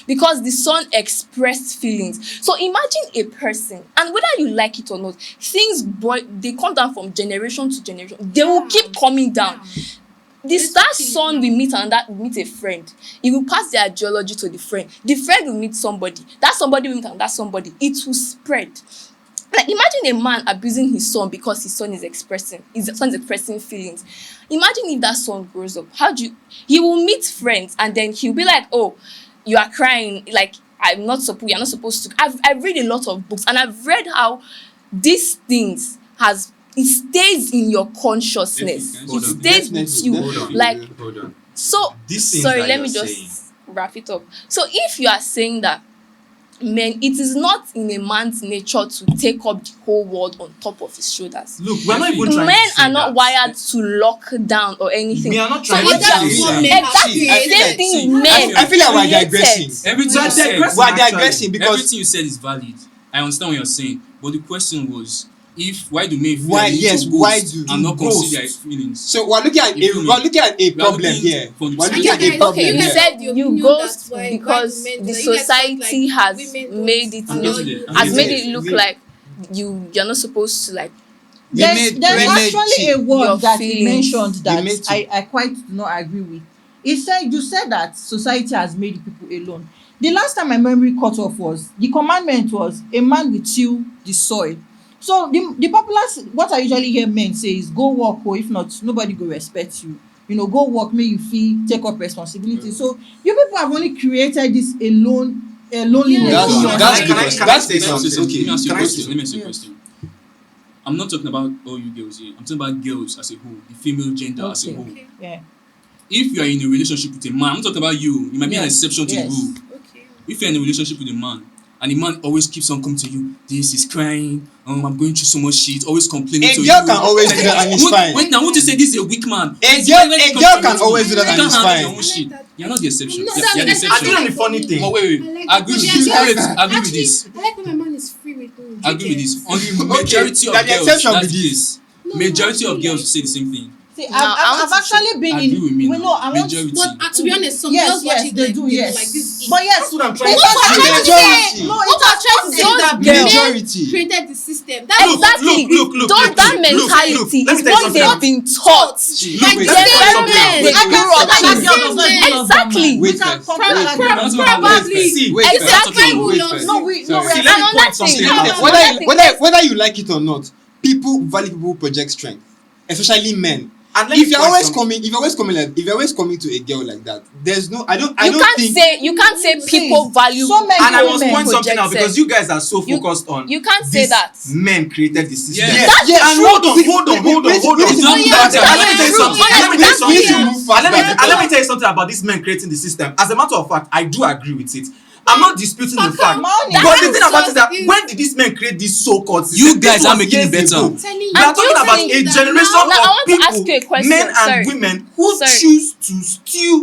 [SPEAKER 2] because the son expressed feelings. So imagine a person, and whether you like it or not, they come down from generation to generation. They will keep coming down. That son will meet a friend. He will pass their ideology to the friend. The friend will meet somebody. That somebody will meet another somebody. It will spread. Like imagine a man abusing his son because his son is expressing feelings. Imagine if that son grows up. He will meet friends, and then he'll be like, oh, you are crying, like you're not supposed to. I've read a lot of books, and I've read how these things it stays in your consciousness.
[SPEAKER 5] Hold
[SPEAKER 2] It
[SPEAKER 5] on.
[SPEAKER 2] stays with
[SPEAKER 4] Definitely,
[SPEAKER 2] you.
[SPEAKER 4] definitely.
[SPEAKER 2] Like,
[SPEAKER 1] Hold on.
[SPEAKER 2] so
[SPEAKER 1] These things
[SPEAKER 2] sorry,
[SPEAKER 1] that
[SPEAKER 2] let
[SPEAKER 1] you're
[SPEAKER 2] me just
[SPEAKER 1] saying.
[SPEAKER 2] wrap it up. So if you are saying that men, it is not in a man's nature to take up the whole world on top of his shoulders.
[SPEAKER 1] Look, we're not even trying
[SPEAKER 2] Men
[SPEAKER 1] to say
[SPEAKER 2] are not
[SPEAKER 1] that.
[SPEAKER 2] wired to lock down or anything.
[SPEAKER 1] We are not
[SPEAKER 2] So
[SPEAKER 1] trying
[SPEAKER 2] if
[SPEAKER 1] to
[SPEAKER 2] you are-
[SPEAKER 6] that's
[SPEAKER 1] say
[SPEAKER 6] what
[SPEAKER 1] that.
[SPEAKER 6] men have
[SPEAKER 2] exactly the
[SPEAKER 6] created.
[SPEAKER 2] same thing
[SPEAKER 5] See,
[SPEAKER 2] men
[SPEAKER 4] I feel like we're
[SPEAKER 2] created.
[SPEAKER 5] Everything
[SPEAKER 1] We
[SPEAKER 5] you
[SPEAKER 1] are
[SPEAKER 5] said,
[SPEAKER 1] digressing.
[SPEAKER 4] We're
[SPEAKER 1] Actually.
[SPEAKER 4] digressing because
[SPEAKER 5] everything you said is valid. I understand what you're saying, but the question was, why do men feel
[SPEAKER 4] Why-
[SPEAKER 5] they need
[SPEAKER 4] yes,
[SPEAKER 5] to
[SPEAKER 4] why
[SPEAKER 5] ghost
[SPEAKER 4] do
[SPEAKER 5] and not
[SPEAKER 1] ghost?
[SPEAKER 5] consider their feelings?
[SPEAKER 4] So we're looking at
[SPEAKER 5] You feel me?
[SPEAKER 4] a
[SPEAKER 5] We are
[SPEAKER 4] problem
[SPEAKER 5] looking
[SPEAKER 4] here.
[SPEAKER 5] from the
[SPEAKER 4] We're
[SPEAKER 6] And
[SPEAKER 4] looking
[SPEAKER 6] you
[SPEAKER 4] at a
[SPEAKER 6] guys-
[SPEAKER 4] problem
[SPEAKER 2] Okay, you
[SPEAKER 6] Yeah.
[SPEAKER 4] here.
[SPEAKER 2] said
[SPEAKER 6] The
[SPEAKER 2] you
[SPEAKER 6] opinion
[SPEAKER 2] ghost
[SPEAKER 6] that why
[SPEAKER 2] because
[SPEAKER 6] do men do
[SPEAKER 2] the
[SPEAKER 6] that? You guys felt
[SPEAKER 2] society
[SPEAKER 6] like
[SPEAKER 2] has
[SPEAKER 6] women don't
[SPEAKER 2] made it
[SPEAKER 5] I'm
[SPEAKER 6] allow
[SPEAKER 5] getting
[SPEAKER 6] you-
[SPEAKER 5] there. I'm
[SPEAKER 2] has
[SPEAKER 5] getting
[SPEAKER 2] made
[SPEAKER 5] there.
[SPEAKER 2] it look
[SPEAKER 4] We-
[SPEAKER 2] like you're not supposed to like
[SPEAKER 3] There's
[SPEAKER 4] we made
[SPEAKER 3] actually a
[SPEAKER 2] your
[SPEAKER 3] word that he
[SPEAKER 2] feelings.
[SPEAKER 3] mentioned that
[SPEAKER 4] made
[SPEAKER 3] I quite do not agree with. You said that society has made people alone. The last time my memory cut off was the commandment was a man will till the soil. So the popular what I usually hear men say is go work, or if not nobody go respect you. You know, go work, make you feel take up responsibility. So you people have only created this loneliness
[SPEAKER 6] Yeah,
[SPEAKER 3] in your
[SPEAKER 4] That's
[SPEAKER 3] head.
[SPEAKER 1] Can I
[SPEAKER 4] that's
[SPEAKER 1] say
[SPEAKER 5] Let me
[SPEAKER 1] something?
[SPEAKER 5] say something.
[SPEAKER 4] okay.
[SPEAKER 5] Let me ask you a
[SPEAKER 1] Can I say
[SPEAKER 5] question. Let me ask you a
[SPEAKER 3] Yes.
[SPEAKER 5] question. I'm not talking about all you girls here. I'm talking about girls as a whole, the female gender as a
[SPEAKER 3] Okay.
[SPEAKER 5] whole.
[SPEAKER 6] Okay.
[SPEAKER 3] Yeah.
[SPEAKER 5] If you are in a relationship with a man, I'm not talking about you. You might be an
[SPEAKER 3] Yes,
[SPEAKER 5] exception to
[SPEAKER 3] yes.
[SPEAKER 5] the rule.
[SPEAKER 6] Okay.
[SPEAKER 5] If you're in a relationship with a man and the man always keeps on coming to you, this is crying, I'm going through so much shit, always complaining
[SPEAKER 4] A
[SPEAKER 5] to
[SPEAKER 4] girl
[SPEAKER 5] you.
[SPEAKER 4] can always do that and it's fine.
[SPEAKER 5] Wait, now won't you say this is a weak man?
[SPEAKER 4] A
[SPEAKER 5] Wait,
[SPEAKER 4] girl-
[SPEAKER 5] when it
[SPEAKER 4] a
[SPEAKER 5] comes
[SPEAKER 4] girl
[SPEAKER 5] to
[SPEAKER 4] can
[SPEAKER 5] you,
[SPEAKER 4] always do that
[SPEAKER 5] you
[SPEAKER 4] and
[SPEAKER 5] can't
[SPEAKER 4] it's
[SPEAKER 5] handle
[SPEAKER 4] fine.
[SPEAKER 5] your own shit. You're not the exception.
[SPEAKER 6] No,
[SPEAKER 5] You're
[SPEAKER 6] that-
[SPEAKER 5] the
[SPEAKER 6] that's
[SPEAKER 5] exception.
[SPEAKER 1] I don't know the funny thing.
[SPEAKER 5] But wait.
[SPEAKER 6] I like
[SPEAKER 5] I agree
[SPEAKER 6] that.
[SPEAKER 5] with you.
[SPEAKER 6] Yeah,
[SPEAKER 5] Wait,
[SPEAKER 6] yeah.
[SPEAKER 5] I agree with
[SPEAKER 6] Actually,
[SPEAKER 5] this.
[SPEAKER 6] I like when my man is free with me.
[SPEAKER 5] I agree with this. On the
[SPEAKER 4] Okay,
[SPEAKER 5] majority of
[SPEAKER 4] that the
[SPEAKER 5] girls,
[SPEAKER 4] exception
[SPEAKER 5] that's
[SPEAKER 4] be
[SPEAKER 5] the
[SPEAKER 4] this.
[SPEAKER 5] case.
[SPEAKER 6] No,
[SPEAKER 5] Majority of
[SPEAKER 6] actually,
[SPEAKER 5] girls
[SPEAKER 6] like-
[SPEAKER 5] say the same thing.
[SPEAKER 3] See,
[SPEAKER 2] Now, I
[SPEAKER 3] I've
[SPEAKER 2] want to
[SPEAKER 3] actually been
[SPEAKER 5] Agree with me
[SPEAKER 3] in.
[SPEAKER 5] now.
[SPEAKER 3] No, I want.
[SPEAKER 5] Majority.
[SPEAKER 6] But to be honest, some
[SPEAKER 3] Yes,
[SPEAKER 6] girls watch
[SPEAKER 3] yes,
[SPEAKER 6] it
[SPEAKER 3] they
[SPEAKER 6] like,
[SPEAKER 3] do.
[SPEAKER 6] they
[SPEAKER 3] Yes,
[SPEAKER 6] like this.
[SPEAKER 3] but yes,
[SPEAKER 1] That's what I'm
[SPEAKER 3] it
[SPEAKER 1] trying to
[SPEAKER 3] has
[SPEAKER 1] say.
[SPEAKER 3] nothing to
[SPEAKER 4] Majority.
[SPEAKER 3] say. No,
[SPEAKER 6] What
[SPEAKER 3] it
[SPEAKER 6] I'm
[SPEAKER 3] has
[SPEAKER 6] trying to say
[SPEAKER 3] nothing
[SPEAKER 6] is that
[SPEAKER 3] to do with
[SPEAKER 4] Majority.
[SPEAKER 6] created the system.
[SPEAKER 2] Exactly. That mentality
[SPEAKER 1] Let me
[SPEAKER 2] is
[SPEAKER 1] tell you
[SPEAKER 2] what
[SPEAKER 1] something.
[SPEAKER 2] they've been taught.
[SPEAKER 6] Like
[SPEAKER 4] wait,
[SPEAKER 6] the
[SPEAKER 4] let me tell you
[SPEAKER 6] same
[SPEAKER 4] something.
[SPEAKER 6] men
[SPEAKER 2] They
[SPEAKER 3] I
[SPEAKER 2] grew
[SPEAKER 3] can say
[SPEAKER 2] up
[SPEAKER 3] that
[SPEAKER 2] in.
[SPEAKER 3] girl does not even love that
[SPEAKER 2] Exactly.
[SPEAKER 3] man. We
[SPEAKER 4] Wait
[SPEAKER 3] can
[SPEAKER 4] first.
[SPEAKER 3] compare
[SPEAKER 4] Wait
[SPEAKER 3] that
[SPEAKER 4] first.
[SPEAKER 3] girl.
[SPEAKER 6] Probably.
[SPEAKER 1] See,
[SPEAKER 4] Wait first.
[SPEAKER 2] Exactly.
[SPEAKER 6] Who
[SPEAKER 4] Wait
[SPEAKER 6] loves
[SPEAKER 4] first.
[SPEAKER 3] No, we no, we
[SPEAKER 4] Sorry.
[SPEAKER 3] are
[SPEAKER 1] See, let me
[SPEAKER 2] And
[SPEAKER 1] point something
[SPEAKER 2] another
[SPEAKER 1] out.
[SPEAKER 2] thing-
[SPEAKER 4] Whether you like it or not, people value people who project strength, especially men.
[SPEAKER 1] And let
[SPEAKER 4] If
[SPEAKER 1] me
[SPEAKER 4] you're
[SPEAKER 1] point
[SPEAKER 4] always
[SPEAKER 1] something.
[SPEAKER 4] if you're always coming to a girl like that, there's no I don't
[SPEAKER 2] You can't
[SPEAKER 4] think
[SPEAKER 2] say people value
[SPEAKER 3] so many
[SPEAKER 1] And I must
[SPEAKER 3] women
[SPEAKER 1] point something out
[SPEAKER 2] project
[SPEAKER 1] because you guys are so
[SPEAKER 2] You-
[SPEAKER 1] focused on.
[SPEAKER 2] you can't say
[SPEAKER 1] this
[SPEAKER 2] that.
[SPEAKER 1] Men created the system.
[SPEAKER 5] Yes.
[SPEAKER 1] And hold on.
[SPEAKER 4] We need to move
[SPEAKER 1] And
[SPEAKER 4] faster.
[SPEAKER 1] let me tell you something. And let me tell you
[SPEAKER 4] We need to
[SPEAKER 1] something.
[SPEAKER 4] move
[SPEAKER 1] And
[SPEAKER 4] faster.
[SPEAKER 1] let me tell you something about this men creating the system. As a matter of fact, I do agree with it. I'm not disputing the fact.
[SPEAKER 3] Money.
[SPEAKER 1] But the thing about it is that
[SPEAKER 6] Is-
[SPEAKER 1] when did these men create this so-called system?
[SPEAKER 5] You guys
[SPEAKER 1] This
[SPEAKER 5] are
[SPEAKER 1] was
[SPEAKER 5] making it
[SPEAKER 1] years
[SPEAKER 5] better.
[SPEAKER 1] ago.
[SPEAKER 6] Telling you.
[SPEAKER 1] We are
[SPEAKER 2] And
[SPEAKER 1] talking
[SPEAKER 2] you
[SPEAKER 1] about
[SPEAKER 2] think
[SPEAKER 1] a
[SPEAKER 6] that
[SPEAKER 1] generation
[SPEAKER 6] now-
[SPEAKER 2] Now, I
[SPEAKER 1] of
[SPEAKER 2] want to ask you a
[SPEAKER 1] people,
[SPEAKER 2] question.
[SPEAKER 1] men and
[SPEAKER 2] Sorry.
[SPEAKER 1] women, who
[SPEAKER 2] Sorry.
[SPEAKER 1] choose to steal.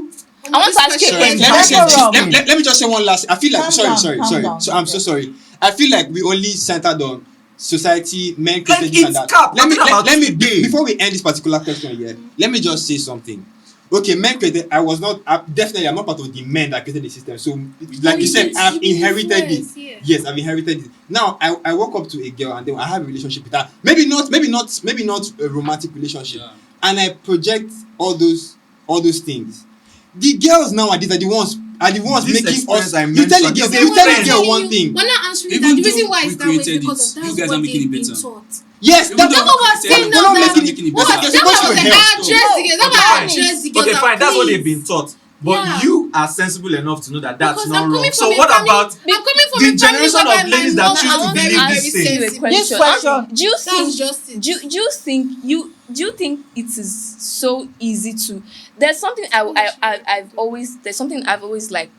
[SPEAKER 2] I want to ask you a
[SPEAKER 4] Sorry,
[SPEAKER 2] question.
[SPEAKER 4] let me say
[SPEAKER 3] That's
[SPEAKER 4] this.
[SPEAKER 3] wrong.
[SPEAKER 4] Let me just say one last. I feel like
[SPEAKER 3] Calm down.
[SPEAKER 4] So I'm so sorry. I feel like we only centered on society, men created
[SPEAKER 1] Like,
[SPEAKER 4] this and
[SPEAKER 1] it's
[SPEAKER 4] that.
[SPEAKER 1] cap.
[SPEAKER 4] Let me
[SPEAKER 1] Talking about
[SPEAKER 4] let me
[SPEAKER 1] today.
[SPEAKER 4] before we end this particular question here. Let me just say something. Okay, men created. Definitely I'm not part of the men that created the system. So like you said, I've inherited it.
[SPEAKER 6] influence, yeah.
[SPEAKER 4] Yes, I've inherited it. Now I walk up to a girl and then I have a relationship with her. Maybe not a romantic relationship.
[SPEAKER 5] Yeah.
[SPEAKER 4] And I project all those things. The girls nowadays are the ones
[SPEAKER 1] This
[SPEAKER 4] making
[SPEAKER 1] experience
[SPEAKER 4] us.
[SPEAKER 1] I
[SPEAKER 4] You tell the
[SPEAKER 1] mentioned,
[SPEAKER 4] girl,
[SPEAKER 1] this
[SPEAKER 4] you tell the
[SPEAKER 1] experience.
[SPEAKER 4] girl one thing.
[SPEAKER 6] We're not answering
[SPEAKER 5] Even
[SPEAKER 6] that. The
[SPEAKER 5] though
[SPEAKER 6] reason why
[SPEAKER 5] we
[SPEAKER 6] it's that way is
[SPEAKER 5] created
[SPEAKER 6] because
[SPEAKER 5] it,
[SPEAKER 6] of
[SPEAKER 5] you
[SPEAKER 6] that's
[SPEAKER 5] guys are
[SPEAKER 6] what
[SPEAKER 5] making
[SPEAKER 6] they've
[SPEAKER 5] it
[SPEAKER 6] been
[SPEAKER 5] better.
[SPEAKER 6] taught.
[SPEAKER 4] Yes,
[SPEAKER 5] Even
[SPEAKER 4] that's
[SPEAKER 5] though
[SPEAKER 6] what we're saying now.
[SPEAKER 4] not
[SPEAKER 6] That's
[SPEAKER 4] making it.
[SPEAKER 5] what
[SPEAKER 4] That's
[SPEAKER 5] we're
[SPEAKER 6] That's
[SPEAKER 4] supposed
[SPEAKER 6] why I
[SPEAKER 4] to
[SPEAKER 6] was like,
[SPEAKER 4] help.
[SPEAKER 6] I address the girls. That's why I address the girls.
[SPEAKER 1] Okay,
[SPEAKER 6] that,
[SPEAKER 1] fine. That's what
[SPEAKER 6] please.
[SPEAKER 1] they've been taught. But
[SPEAKER 6] Yeah.
[SPEAKER 1] you are sensible enough to know that that's
[SPEAKER 6] Because
[SPEAKER 1] not
[SPEAKER 6] I'm
[SPEAKER 1] wrong.
[SPEAKER 6] coming
[SPEAKER 1] So
[SPEAKER 6] from a
[SPEAKER 1] what
[SPEAKER 6] family-
[SPEAKER 1] about
[SPEAKER 6] I'm coming from
[SPEAKER 1] the
[SPEAKER 6] a family
[SPEAKER 1] generation
[SPEAKER 6] whereby
[SPEAKER 1] of ladies
[SPEAKER 6] my
[SPEAKER 1] that
[SPEAKER 6] mom
[SPEAKER 1] choose to
[SPEAKER 6] was
[SPEAKER 1] believe
[SPEAKER 6] very,
[SPEAKER 1] this
[SPEAKER 6] very
[SPEAKER 1] thing?
[SPEAKER 6] sensitive.
[SPEAKER 3] This question.
[SPEAKER 2] Do you
[SPEAKER 6] That's
[SPEAKER 2] think
[SPEAKER 6] just it.
[SPEAKER 2] do you think it is so easy to there's something there's something I've always like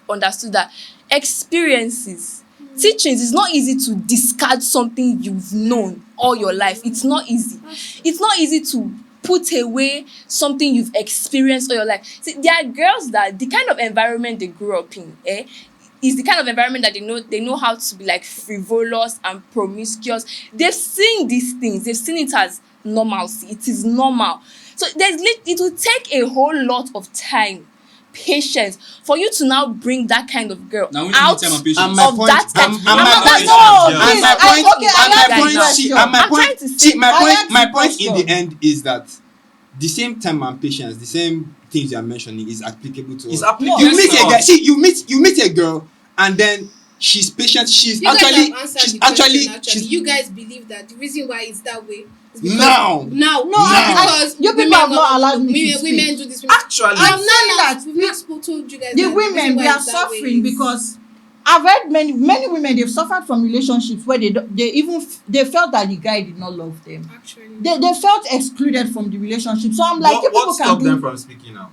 [SPEAKER 2] understood that experiences teachings is not easy to discard something you've known all your life. It's not easy. It's not easy to put away something you've experienced all your life. See, there are girls that the kind of environment they grew up in, is the kind of environment that they know how to be like frivolous and promiscuous. They've seen these things. They've seen it as normalcy. It is normal. So it will take a whole lot of time, patience for you to now bring that kind of girl
[SPEAKER 5] Now we need
[SPEAKER 2] out
[SPEAKER 5] time and patience.
[SPEAKER 4] And my
[SPEAKER 2] of
[SPEAKER 4] point-
[SPEAKER 2] that kind.
[SPEAKER 4] and
[SPEAKER 2] I'm
[SPEAKER 4] my
[SPEAKER 2] not
[SPEAKER 4] point-
[SPEAKER 2] no,
[SPEAKER 1] and
[SPEAKER 2] please,
[SPEAKER 4] my
[SPEAKER 2] I'm
[SPEAKER 4] point-
[SPEAKER 2] talking
[SPEAKER 3] and
[SPEAKER 2] about
[SPEAKER 3] my
[SPEAKER 2] you guys
[SPEAKER 3] point-
[SPEAKER 2] now.
[SPEAKER 3] see,
[SPEAKER 4] and my
[SPEAKER 2] I'm
[SPEAKER 4] point,
[SPEAKER 2] trying to
[SPEAKER 4] see,
[SPEAKER 2] say-
[SPEAKER 4] my
[SPEAKER 3] I
[SPEAKER 4] point,
[SPEAKER 3] asked
[SPEAKER 4] my
[SPEAKER 3] the
[SPEAKER 4] point in the
[SPEAKER 3] question.
[SPEAKER 4] end is that the same time and patience, the same things you are mentioning is applicable to
[SPEAKER 1] It's
[SPEAKER 4] us.
[SPEAKER 1] applicable
[SPEAKER 4] You
[SPEAKER 1] to
[SPEAKER 4] meet a guy,
[SPEAKER 1] us.
[SPEAKER 4] see, you meet a girl, and then she's patient. She's
[SPEAKER 6] You guys
[SPEAKER 4] actually,
[SPEAKER 6] have answered
[SPEAKER 4] she's
[SPEAKER 6] the question,
[SPEAKER 4] actually, she's
[SPEAKER 6] you guys believe that the reason why it's that way is because
[SPEAKER 4] now.
[SPEAKER 6] now
[SPEAKER 3] I- you people have not allowed me to
[SPEAKER 6] women
[SPEAKER 3] speak.
[SPEAKER 6] do this.
[SPEAKER 1] Actually,
[SPEAKER 6] I'm
[SPEAKER 3] saying
[SPEAKER 6] not
[SPEAKER 3] that
[SPEAKER 6] we've not told you guys
[SPEAKER 3] The
[SPEAKER 6] that
[SPEAKER 3] women,
[SPEAKER 6] reason
[SPEAKER 3] we
[SPEAKER 6] why
[SPEAKER 3] are
[SPEAKER 6] it's that way
[SPEAKER 3] suffering
[SPEAKER 6] is-
[SPEAKER 3] because I've heard many women, they've suffered from relationships where they felt that the guy did not love them.
[SPEAKER 6] actually
[SPEAKER 3] They felt excluded from the relationship. So I'm like, you people
[SPEAKER 1] what
[SPEAKER 3] can
[SPEAKER 1] stopped them
[SPEAKER 3] do.
[SPEAKER 1] from speaking now?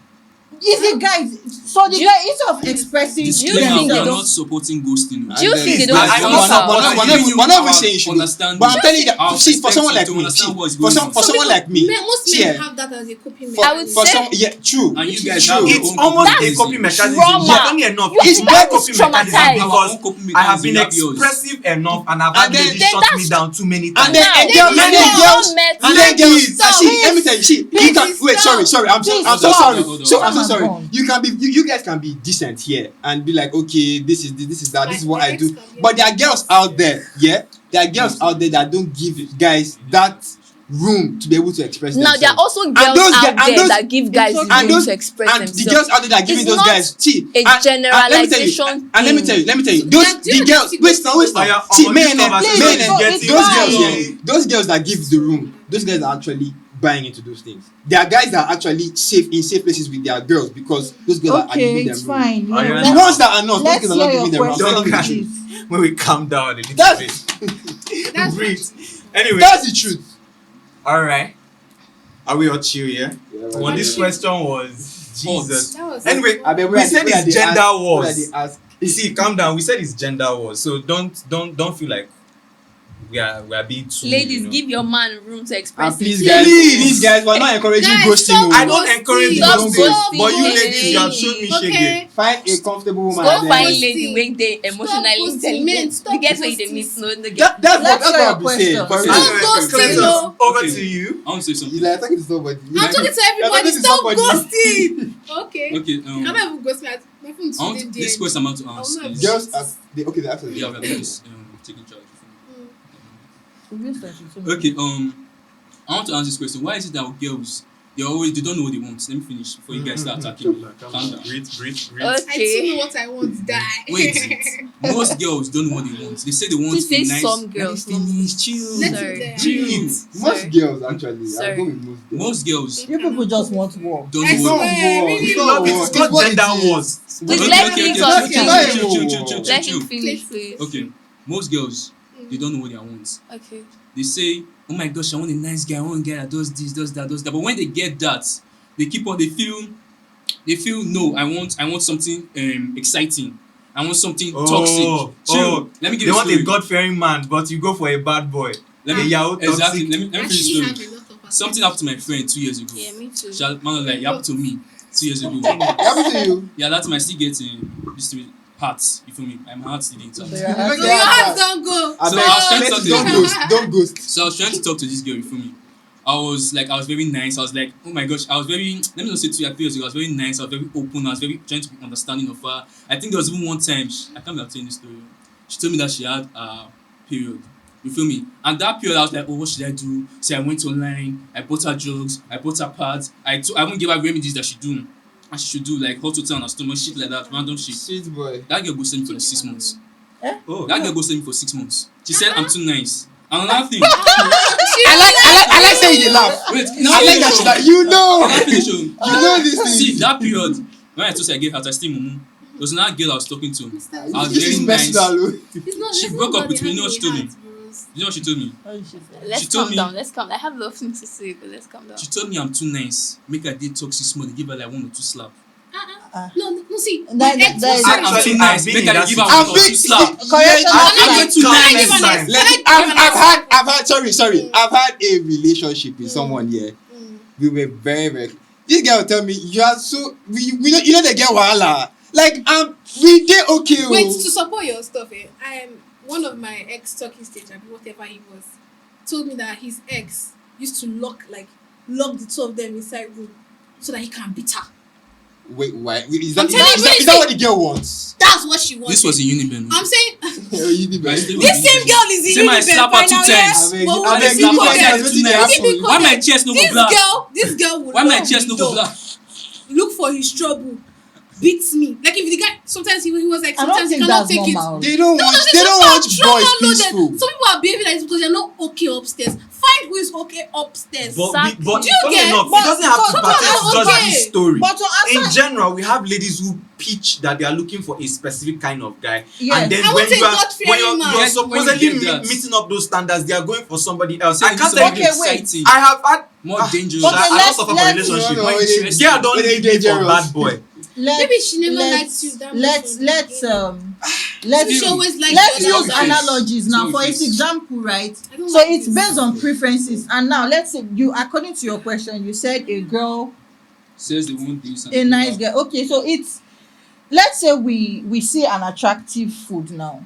[SPEAKER 3] Is the guys? So the guy instead of expressing
[SPEAKER 5] Disclaimer,
[SPEAKER 2] think
[SPEAKER 5] we
[SPEAKER 2] they
[SPEAKER 5] are
[SPEAKER 2] don't-
[SPEAKER 5] not supporting ghosting.
[SPEAKER 2] Do you
[SPEAKER 4] And
[SPEAKER 2] think they
[SPEAKER 4] then-
[SPEAKER 2] don't
[SPEAKER 1] I-
[SPEAKER 2] voice
[SPEAKER 1] I'm
[SPEAKER 2] out?
[SPEAKER 1] not-
[SPEAKER 4] we're not even saying you should.
[SPEAKER 5] Understand.
[SPEAKER 4] But I'm telling you that,
[SPEAKER 5] Our
[SPEAKER 4] see, for someone like
[SPEAKER 5] perspective to
[SPEAKER 4] me,
[SPEAKER 5] understand
[SPEAKER 4] see,
[SPEAKER 5] what's
[SPEAKER 4] for
[SPEAKER 5] going
[SPEAKER 4] some,
[SPEAKER 5] on.
[SPEAKER 4] for someone like me,
[SPEAKER 6] Most
[SPEAKER 4] see,
[SPEAKER 6] men have that as a coping
[SPEAKER 4] for,
[SPEAKER 2] I would
[SPEAKER 6] mechanism.
[SPEAKER 4] for
[SPEAKER 2] say-
[SPEAKER 4] some, yeah, true.
[SPEAKER 5] And you
[SPEAKER 4] It's
[SPEAKER 5] guys
[SPEAKER 4] true.
[SPEAKER 5] have your
[SPEAKER 1] It's
[SPEAKER 5] own
[SPEAKER 1] almost a
[SPEAKER 5] mechanism.
[SPEAKER 1] coping mechanism.
[SPEAKER 2] Trauma.
[SPEAKER 1] Yeah, funny enough,
[SPEAKER 2] You-
[SPEAKER 1] it's
[SPEAKER 2] that
[SPEAKER 1] my
[SPEAKER 2] was
[SPEAKER 1] coping mechanism
[SPEAKER 2] traumatized.
[SPEAKER 5] Our
[SPEAKER 1] because
[SPEAKER 5] own coping
[SPEAKER 1] I have
[SPEAKER 5] mechanism,
[SPEAKER 1] been
[SPEAKER 5] you have yours.
[SPEAKER 1] expressive enough and I've had
[SPEAKER 4] And then-
[SPEAKER 1] ladies
[SPEAKER 2] then
[SPEAKER 1] shut me
[SPEAKER 2] that's-
[SPEAKER 1] down too many times.
[SPEAKER 4] And then,
[SPEAKER 2] Now,
[SPEAKER 4] and girls,
[SPEAKER 2] then
[SPEAKER 4] and
[SPEAKER 2] you
[SPEAKER 4] then
[SPEAKER 2] don't
[SPEAKER 4] girls,
[SPEAKER 2] met
[SPEAKER 4] and then
[SPEAKER 2] me.
[SPEAKER 4] girls,
[SPEAKER 2] Stop.
[SPEAKER 4] see, let me tell you, see, you
[SPEAKER 6] Please
[SPEAKER 4] can, wait,
[SPEAKER 6] stop.
[SPEAKER 4] sorry, I'm so
[SPEAKER 2] Stop.
[SPEAKER 4] sorry.
[SPEAKER 5] Hold on.
[SPEAKER 4] So, I'm so
[SPEAKER 3] Come
[SPEAKER 4] sorry.
[SPEAKER 3] on.
[SPEAKER 4] You can be, you guys can be decent here and be like, okay, this is that, this is what
[SPEAKER 6] My
[SPEAKER 4] I do.
[SPEAKER 6] ex can be-
[SPEAKER 4] But there are girls out there, yeah, there are girls out there that don't give guys that room to be able to express
[SPEAKER 2] Now
[SPEAKER 4] themselves.
[SPEAKER 2] there are also
[SPEAKER 4] And
[SPEAKER 2] girls
[SPEAKER 4] those
[SPEAKER 2] out
[SPEAKER 4] and
[SPEAKER 2] there
[SPEAKER 4] those-
[SPEAKER 2] that give guys the
[SPEAKER 4] and
[SPEAKER 2] room
[SPEAKER 4] those
[SPEAKER 2] to express
[SPEAKER 4] and the
[SPEAKER 2] themselves.
[SPEAKER 4] girls out there that are giving
[SPEAKER 2] It's
[SPEAKER 4] those
[SPEAKER 2] not
[SPEAKER 4] guys see
[SPEAKER 2] a
[SPEAKER 4] and let me tell you
[SPEAKER 2] generalization
[SPEAKER 4] and let me tell you
[SPEAKER 6] So
[SPEAKER 4] those
[SPEAKER 6] that- do you
[SPEAKER 4] the
[SPEAKER 6] know
[SPEAKER 4] girls
[SPEAKER 6] that
[SPEAKER 4] wait now
[SPEAKER 1] Oh, yeah,
[SPEAKER 4] see
[SPEAKER 1] this
[SPEAKER 4] men
[SPEAKER 1] conversation
[SPEAKER 3] please,
[SPEAKER 1] is
[SPEAKER 3] so
[SPEAKER 1] getting
[SPEAKER 3] it's
[SPEAKER 4] those
[SPEAKER 3] fine.
[SPEAKER 4] girls
[SPEAKER 1] really-
[SPEAKER 4] those girls that give the room, those guys are actually buying into those things. There are guys that are actually safe places with their girls because those girls are
[SPEAKER 3] Okay,
[SPEAKER 4] giving
[SPEAKER 3] it's
[SPEAKER 4] them room.
[SPEAKER 3] fine.
[SPEAKER 1] Oh, yeah.
[SPEAKER 4] The ones that are not, those
[SPEAKER 3] Let's
[SPEAKER 4] girls are not
[SPEAKER 3] hear
[SPEAKER 4] giving
[SPEAKER 3] your
[SPEAKER 4] them room. I'm
[SPEAKER 3] question,
[SPEAKER 4] telling you the truth.
[SPEAKER 3] please.
[SPEAKER 1] When we calm down a little
[SPEAKER 4] That's
[SPEAKER 1] bit.
[SPEAKER 6] That's
[SPEAKER 1] Breathe. Anyway,
[SPEAKER 4] that's the truth.
[SPEAKER 1] all right. Are we all chill, yeah?
[SPEAKER 4] Yeah,
[SPEAKER 1] Well, this question was Jesus.
[SPEAKER 6] That was
[SPEAKER 1] Anyway,
[SPEAKER 4] I mean,
[SPEAKER 1] we said it's gender
[SPEAKER 4] where
[SPEAKER 1] wars.
[SPEAKER 4] they ask
[SPEAKER 1] You see, calm down. We said it's gender wars, so don't feel like we are being too.
[SPEAKER 2] Ladies,
[SPEAKER 1] you know.
[SPEAKER 2] give your man room to express
[SPEAKER 4] and please
[SPEAKER 2] himself.
[SPEAKER 4] please guys, we're not encouraging
[SPEAKER 6] Guys,
[SPEAKER 4] ghosting.
[SPEAKER 6] stop
[SPEAKER 1] I
[SPEAKER 4] Oh.
[SPEAKER 1] don't encourage
[SPEAKER 2] Stop
[SPEAKER 1] ghosting,
[SPEAKER 2] ghosting.
[SPEAKER 1] but you
[SPEAKER 2] Stop
[SPEAKER 1] ladies, you have shown me shege.
[SPEAKER 6] Okay.
[SPEAKER 4] Find a comfortable woman.
[SPEAKER 2] Go
[SPEAKER 4] and then-
[SPEAKER 2] find
[SPEAKER 6] ghosting.
[SPEAKER 2] lady wey dey emotionally
[SPEAKER 6] ghosting, men,
[SPEAKER 2] intelligent.
[SPEAKER 6] stop
[SPEAKER 2] The girls wey you dey
[SPEAKER 6] ghosting.
[SPEAKER 2] meet no get.
[SPEAKER 4] That's
[SPEAKER 3] Let's
[SPEAKER 4] what
[SPEAKER 3] hear
[SPEAKER 4] I've
[SPEAKER 3] your
[SPEAKER 4] been saying.
[SPEAKER 3] question.
[SPEAKER 4] For real.
[SPEAKER 6] Stop ghosting,
[SPEAKER 1] Cletus,
[SPEAKER 6] no.
[SPEAKER 1] over
[SPEAKER 5] Okay.
[SPEAKER 1] to you.
[SPEAKER 5] I want to say something.
[SPEAKER 4] You're like talking to somebody.
[SPEAKER 6] I'm talking to everybody.
[SPEAKER 4] talking to
[SPEAKER 6] Stop
[SPEAKER 4] somebody.
[SPEAKER 6] ghosting. Okay.
[SPEAKER 5] Okay,
[SPEAKER 6] You can't even ghost me. My phone
[SPEAKER 5] I want,
[SPEAKER 6] today.
[SPEAKER 5] this question I'm about to ask
[SPEAKER 6] not
[SPEAKER 5] is
[SPEAKER 4] Girls ask they ask us.
[SPEAKER 5] yeah, we are doing this taking charge.
[SPEAKER 3] Okay.
[SPEAKER 5] Okay, I want to answer this question. Why is it that girls they don't know what they want? Let me finish before you guys start attacking me. Calm down.
[SPEAKER 1] Breathe.
[SPEAKER 6] I still
[SPEAKER 2] Okay.
[SPEAKER 6] know what I want. Die.
[SPEAKER 5] Wait, most girls don't know what they want. They say they want
[SPEAKER 2] To say
[SPEAKER 5] a nice.
[SPEAKER 2] some girls.
[SPEAKER 5] Let me finish. Chill.
[SPEAKER 6] Let
[SPEAKER 2] Sorry.
[SPEAKER 6] it there.
[SPEAKER 5] Chill.
[SPEAKER 4] Most
[SPEAKER 2] Sorry.
[SPEAKER 4] girls actually. I
[SPEAKER 2] Sorry.
[SPEAKER 4] go with most girls.
[SPEAKER 5] Most girls
[SPEAKER 3] You people just want war.
[SPEAKER 5] don't
[SPEAKER 6] I
[SPEAKER 5] know
[SPEAKER 4] No
[SPEAKER 5] what.
[SPEAKER 6] swear,
[SPEAKER 4] war.
[SPEAKER 6] really?
[SPEAKER 4] It's
[SPEAKER 1] Love
[SPEAKER 4] not
[SPEAKER 1] it.
[SPEAKER 4] war.
[SPEAKER 1] It's not
[SPEAKER 4] what
[SPEAKER 1] gender
[SPEAKER 4] it is.
[SPEAKER 1] wars.
[SPEAKER 2] Please
[SPEAKER 5] Okay,
[SPEAKER 2] let
[SPEAKER 5] okay,
[SPEAKER 2] me
[SPEAKER 5] okay,
[SPEAKER 2] talk.
[SPEAKER 5] chill,
[SPEAKER 4] Let
[SPEAKER 5] chill,
[SPEAKER 4] him
[SPEAKER 5] chill, chill,
[SPEAKER 4] go.
[SPEAKER 5] chill,
[SPEAKER 2] Let
[SPEAKER 5] chill,
[SPEAKER 2] him finish, please.
[SPEAKER 5] Okay, most girls they don't know what they want.
[SPEAKER 2] Okay.
[SPEAKER 5] They say, "Oh my gosh, I want a nice guy. I want a guy that does this, does that, does that." But when they get that, they keep on. They feel no. I want something exciting. I want something toxic. Chill. Let me give
[SPEAKER 1] They
[SPEAKER 5] you a
[SPEAKER 1] want
[SPEAKER 5] story.
[SPEAKER 1] a God-fearing man, but you go for a bad boy.
[SPEAKER 5] Let me
[SPEAKER 1] Yahoo
[SPEAKER 5] exactly.
[SPEAKER 1] toxic.
[SPEAKER 5] Let me finish the
[SPEAKER 6] Actually
[SPEAKER 5] story.
[SPEAKER 6] have a lot of
[SPEAKER 5] Something happened to my friend 2 years ago.
[SPEAKER 2] Yeah, me too.
[SPEAKER 5] Man was like, it happened to me 2 years ago.
[SPEAKER 4] What happened to you?
[SPEAKER 5] Yeah, that time I still get this to hearts. You feel me? I'm heart still intact.
[SPEAKER 3] So
[SPEAKER 6] So your hands don't go.
[SPEAKER 4] I
[SPEAKER 5] So
[SPEAKER 4] beg,
[SPEAKER 5] I was trying to
[SPEAKER 4] let's-
[SPEAKER 5] talk to
[SPEAKER 4] don't
[SPEAKER 5] you.
[SPEAKER 4] ghost. Don't ghost.
[SPEAKER 5] So I was trying to talk to this girl, you feel me? I was very nice. I was like, oh my gosh, let me not say 2 years ago, I was very nice, I was very open, I was very trying to be understanding of her. I think there was even one time, I can't be telling this story. She told me that she had a period. You feel me? And that period, I was like, oh, what should I do? So I went online, I bought her drugs, I bought her pads, I won't give her remedies that she do. And she should do like hot water on her stomach, shit like that, random shit.
[SPEAKER 4] Sweet boy.
[SPEAKER 5] That girl ghosted me for 6 months.
[SPEAKER 1] Oh,
[SPEAKER 5] That girl ghosted me for 6 months. She said I'm too nice. And another thing.
[SPEAKER 4] I like saying you laugh.
[SPEAKER 5] Wait,
[SPEAKER 4] I like that shit. Like, you know.
[SPEAKER 5] Can I finish? Oh?
[SPEAKER 4] You know this thing.
[SPEAKER 5] See, that period, when I told her I gave her, I still mumu. There was another girl I was talking to. I was
[SPEAKER 4] This is
[SPEAKER 5] very nice.
[SPEAKER 4] personal.
[SPEAKER 5] She broke up with me. You know what she told me? You know what she told me?
[SPEAKER 2] Let's
[SPEAKER 5] She told
[SPEAKER 2] calm
[SPEAKER 5] me-
[SPEAKER 2] down. Let's calm. I have a lot of things to say, but let's calm down.
[SPEAKER 5] She told me I'm too nice. Make her date toxic small. They give her like 1 or 2 slap.
[SPEAKER 6] No, see.
[SPEAKER 3] That-
[SPEAKER 6] my ex
[SPEAKER 3] that
[SPEAKER 6] was
[SPEAKER 3] is-
[SPEAKER 6] serious.
[SPEAKER 5] I'm
[SPEAKER 1] Actually,
[SPEAKER 5] too nice.
[SPEAKER 1] I've been
[SPEAKER 5] Make
[SPEAKER 1] in
[SPEAKER 5] her
[SPEAKER 1] that
[SPEAKER 5] give her
[SPEAKER 1] situation.
[SPEAKER 5] 1 or 2 slap.
[SPEAKER 3] Correct.
[SPEAKER 5] I'm too
[SPEAKER 6] Can I
[SPEAKER 5] nice.
[SPEAKER 6] give an
[SPEAKER 1] Time.
[SPEAKER 6] ex-
[SPEAKER 4] Let
[SPEAKER 6] can I
[SPEAKER 4] me,
[SPEAKER 6] give an ex-
[SPEAKER 4] I've had sorry. I've had a relationship with someone here. We were very, very. This girl will tell me you are so we know the girl wahala. Like we did okay. Oh.
[SPEAKER 6] Wait, to support your stuff, I am one of my ex talking stage, whatever he was, told me that his ex used to lock the two of them inside room so that he can beat her.
[SPEAKER 4] Wait, why? Is
[SPEAKER 6] I'm
[SPEAKER 4] that,
[SPEAKER 6] telling you,
[SPEAKER 4] is that what the girl wants?
[SPEAKER 6] That's what she wanted.
[SPEAKER 5] This was in UNIBEN.
[SPEAKER 6] I'm saying
[SPEAKER 5] Guys,
[SPEAKER 6] this same girl is in
[SPEAKER 5] Say my
[SPEAKER 6] UNIBEN
[SPEAKER 5] slap her 2
[SPEAKER 6] final
[SPEAKER 5] times.
[SPEAKER 6] year. But
[SPEAKER 5] I
[SPEAKER 6] what
[SPEAKER 5] beg
[SPEAKER 6] is
[SPEAKER 5] you,
[SPEAKER 6] it
[SPEAKER 5] guys,
[SPEAKER 6] called?
[SPEAKER 5] I'm too nice.
[SPEAKER 6] Because
[SPEAKER 5] Why my chest no go black?
[SPEAKER 6] This girl would
[SPEAKER 5] Why my
[SPEAKER 6] knock
[SPEAKER 5] chest
[SPEAKER 6] the
[SPEAKER 5] no go
[SPEAKER 6] door,
[SPEAKER 5] black?
[SPEAKER 6] look for his trouble, beats me. Like if the guy sometimes he was like
[SPEAKER 3] I don't
[SPEAKER 6] sometimes he
[SPEAKER 3] think
[SPEAKER 6] cannot
[SPEAKER 3] that's
[SPEAKER 6] take
[SPEAKER 3] normal.
[SPEAKER 6] it.
[SPEAKER 4] They don't want
[SPEAKER 6] Some people are
[SPEAKER 4] boys
[SPEAKER 6] trauma loaded.
[SPEAKER 4] peaceful.
[SPEAKER 6] Some people are behaving like this because they're not okay upstairs. Find who is okay upstairs.
[SPEAKER 2] Exactly.
[SPEAKER 1] But
[SPEAKER 6] Do you
[SPEAKER 1] funny
[SPEAKER 6] get-
[SPEAKER 1] enough, it
[SPEAKER 3] but-
[SPEAKER 1] doesn't have to
[SPEAKER 3] but-
[SPEAKER 1] pertain to just
[SPEAKER 6] okay.
[SPEAKER 1] this story.
[SPEAKER 3] But to answer-
[SPEAKER 1] In general, we have ladies who pitch that they are looking for a specific kind of guy,
[SPEAKER 3] Yes.
[SPEAKER 1] and then
[SPEAKER 6] I
[SPEAKER 1] when
[SPEAKER 6] want a
[SPEAKER 1] you are
[SPEAKER 6] God-fearing man.
[SPEAKER 1] you're
[SPEAKER 5] Yes, when you
[SPEAKER 1] supposedly
[SPEAKER 5] get that.
[SPEAKER 1] meeting up those standards, they are going for somebody else.
[SPEAKER 5] Say
[SPEAKER 1] I
[SPEAKER 5] this
[SPEAKER 1] can't
[SPEAKER 5] is
[SPEAKER 1] tell
[SPEAKER 3] Okay,
[SPEAKER 1] you.
[SPEAKER 3] wait.
[SPEAKER 5] exciting,
[SPEAKER 1] I have had
[SPEAKER 5] more dangerous.
[SPEAKER 3] Okay,
[SPEAKER 1] I don't
[SPEAKER 3] let's-
[SPEAKER 1] suffer for
[SPEAKER 3] let's-
[SPEAKER 1] relationship.
[SPEAKER 4] No,
[SPEAKER 5] more
[SPEAKER 4] it is-
[SPEAKER 5] interesting.
[SPEAKER 1] Girl, don't
[SPEAKER 4] When
[SPEAKER 1] leave
[SPEAKER 4] they
[SPEAKER 1] me for
[SPEAKER 4] dangerous.
[SPEAKER 1] bad boy.
[SPEAKER 6] Maybe she never liked you that much
[SPEAKER 3] let's
[SPEAKER 6] from the
[SPEAKER 3] let's
[SPEAKER 6] beginning.
[SPEAKER 3] let's
[SPEAKER 6] She always liked
[SPEAKER 3] let's
[SPEAKER 6] the other
[SPEAKER 3] use
[SPEAKER 6] guy.
[SPEAKER 3] analogies now
[SPEAKER 5] It's
[SPEAKER 3] for
[SPEAKER 5] not
[SPEAKER 3] its
[SPEAKER 5] face.
[SPEAKER 3] example, right?
[SPEAKER 6] I don't
[SPEAKER 3] So
[SPEAKER 6] like
[SPEAKER 3] it's
[SPEAKER 6] this.
[SPEAKER 3] based on preferences, and now let's say you, according to your question, you said a girl,
[SPEAKER 5] Says they won't do something.
[SPEAKER 3] a nice girl. Okay, so it's, let's say we see an attractive food now.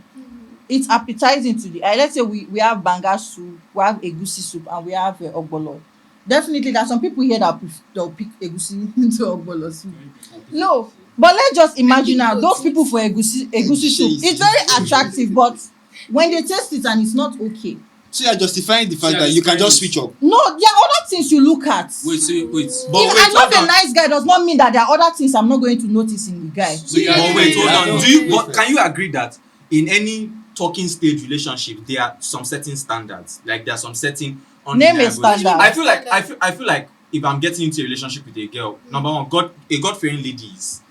[SPEAKER 3] It's appetizing to the eye. Let's say we have banga soup, we have egusi soup, and we have ogbolo. Definitely, there are some people here that they'll pick egusi into ogbolo soup. No, but let's just imagine now those people for egusi soup. It's very attractive, but when they taste it and it's not okay.
[SPEAKER 4] So you're justifying the fact
[SPEAKER 5] Yeah,
[SPEAKER 4] that you can
[SPEAKER 5] it's
[SPEAKER 4] just
[SPEAKER 5] fine.
[SPEAKER 4] switch up.
[SPEAKER 3] No, there are other things you look at.
[SPEAKER 5] Wait, so wait.
[SPEAKER 1] But
[SPEAKER 3] If
[SPEAKER 1] wait,
[SPEAKER 3] I love
[SPEAKER 1] hold
[SPEAKER 3] a
[SPEAKER 1] on.
[SPEAKER 3] nice guy does not mean that there are other things I'm not going to notice in the guy.
[SPEAKER 5] So you
[SPEAKER 6] Yeah.
[SPEAKER 1] But
[SPEAKER 5] agree-
[SPEAKER 1] wait, hold
[SPEAKER 5] yeah,
[SPEAKER 1] on.
[SPEAKER 5] no.
[SPEAKER 1] Do you? But can you agree that in any talking stage relationship, there are some certain standards? Like there are some certain
[SPEAKER 3] Name a
[SPEAKER 1] undeniable-
[SPEAKER 3] standard.
[SPEAKER 1] I feel like if I'm getting into a relationship with a girl, number one, a God-fearing lady is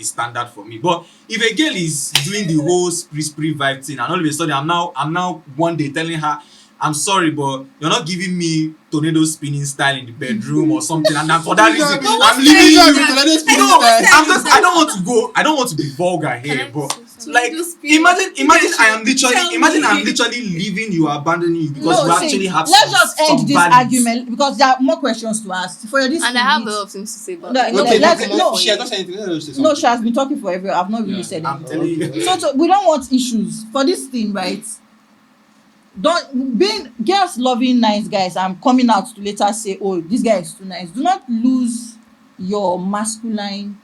[SPEAKER 1] standard for me. But if a girl is doing the whole spree vibe thing, and all of a sudden I'm now one day telling her, I'm sorry, but you're not giving me tornado spinning style in the bedroom or something, and then for that reason,
[SPEAKER 6] But what's
[SPEAKER 1] I'm leaving
[SPEAKER 6] that?
[SPEAKER 1] you. No, I don't want to be vulgar
[SPEAKER 6] Can
[SPEAKER 1] here,
[SPEAKER 6] I
[SPEAKER 1] but
[SPEAKER 6] say something?
[SPEAKER 1] like
[SPEAKER 6] Just spin-
[SPEAKER 1] imagine I am
[SPEAKER 6] Tell me.
[SPEAKER 1] literally leaving you, abandoning you because we
[SPEAKER 3] No,
[SPEAKER 1] actually
[SPEAKER 3] see,
[SPEAKER 1] have
[SPEAKER 3] let's
[SPEAKER 1] some,
[SPEAKER 3] just
[SPEAKER 1] some
[SPEAKER 3] end this
[SPEAKER 1] values.
[SPEAKER 3] argument because there are more questions to ask. For this,
[SPEAKER 2] And I have a lot of things to say about
[SPEAKER 3] No,
[SPEAKER 2] it.
[SPEAKER 3] no,
[SPEAKER 4] Okay,
[SPEAKER 3] let's- no.
[SPEAKER 4] she has not said anything. Let us say
[SPEAKER 3] No,
[SPEAKER 4] something.
[SPEAKER 3] she has been talking forever. I've not really
[SPEAKER 5] Yeah,
[SPEAKER 3] said
[SPEAKER 1] I'm
[SPEAKER 3] anything.
[SPEAKER 1] telling you.
[SPEAKER 3] So we don't want issues for this thing, right? Don't being girls loving nice guys and coming out to later say, oh, this guy is too nice. Do not lose your masculine.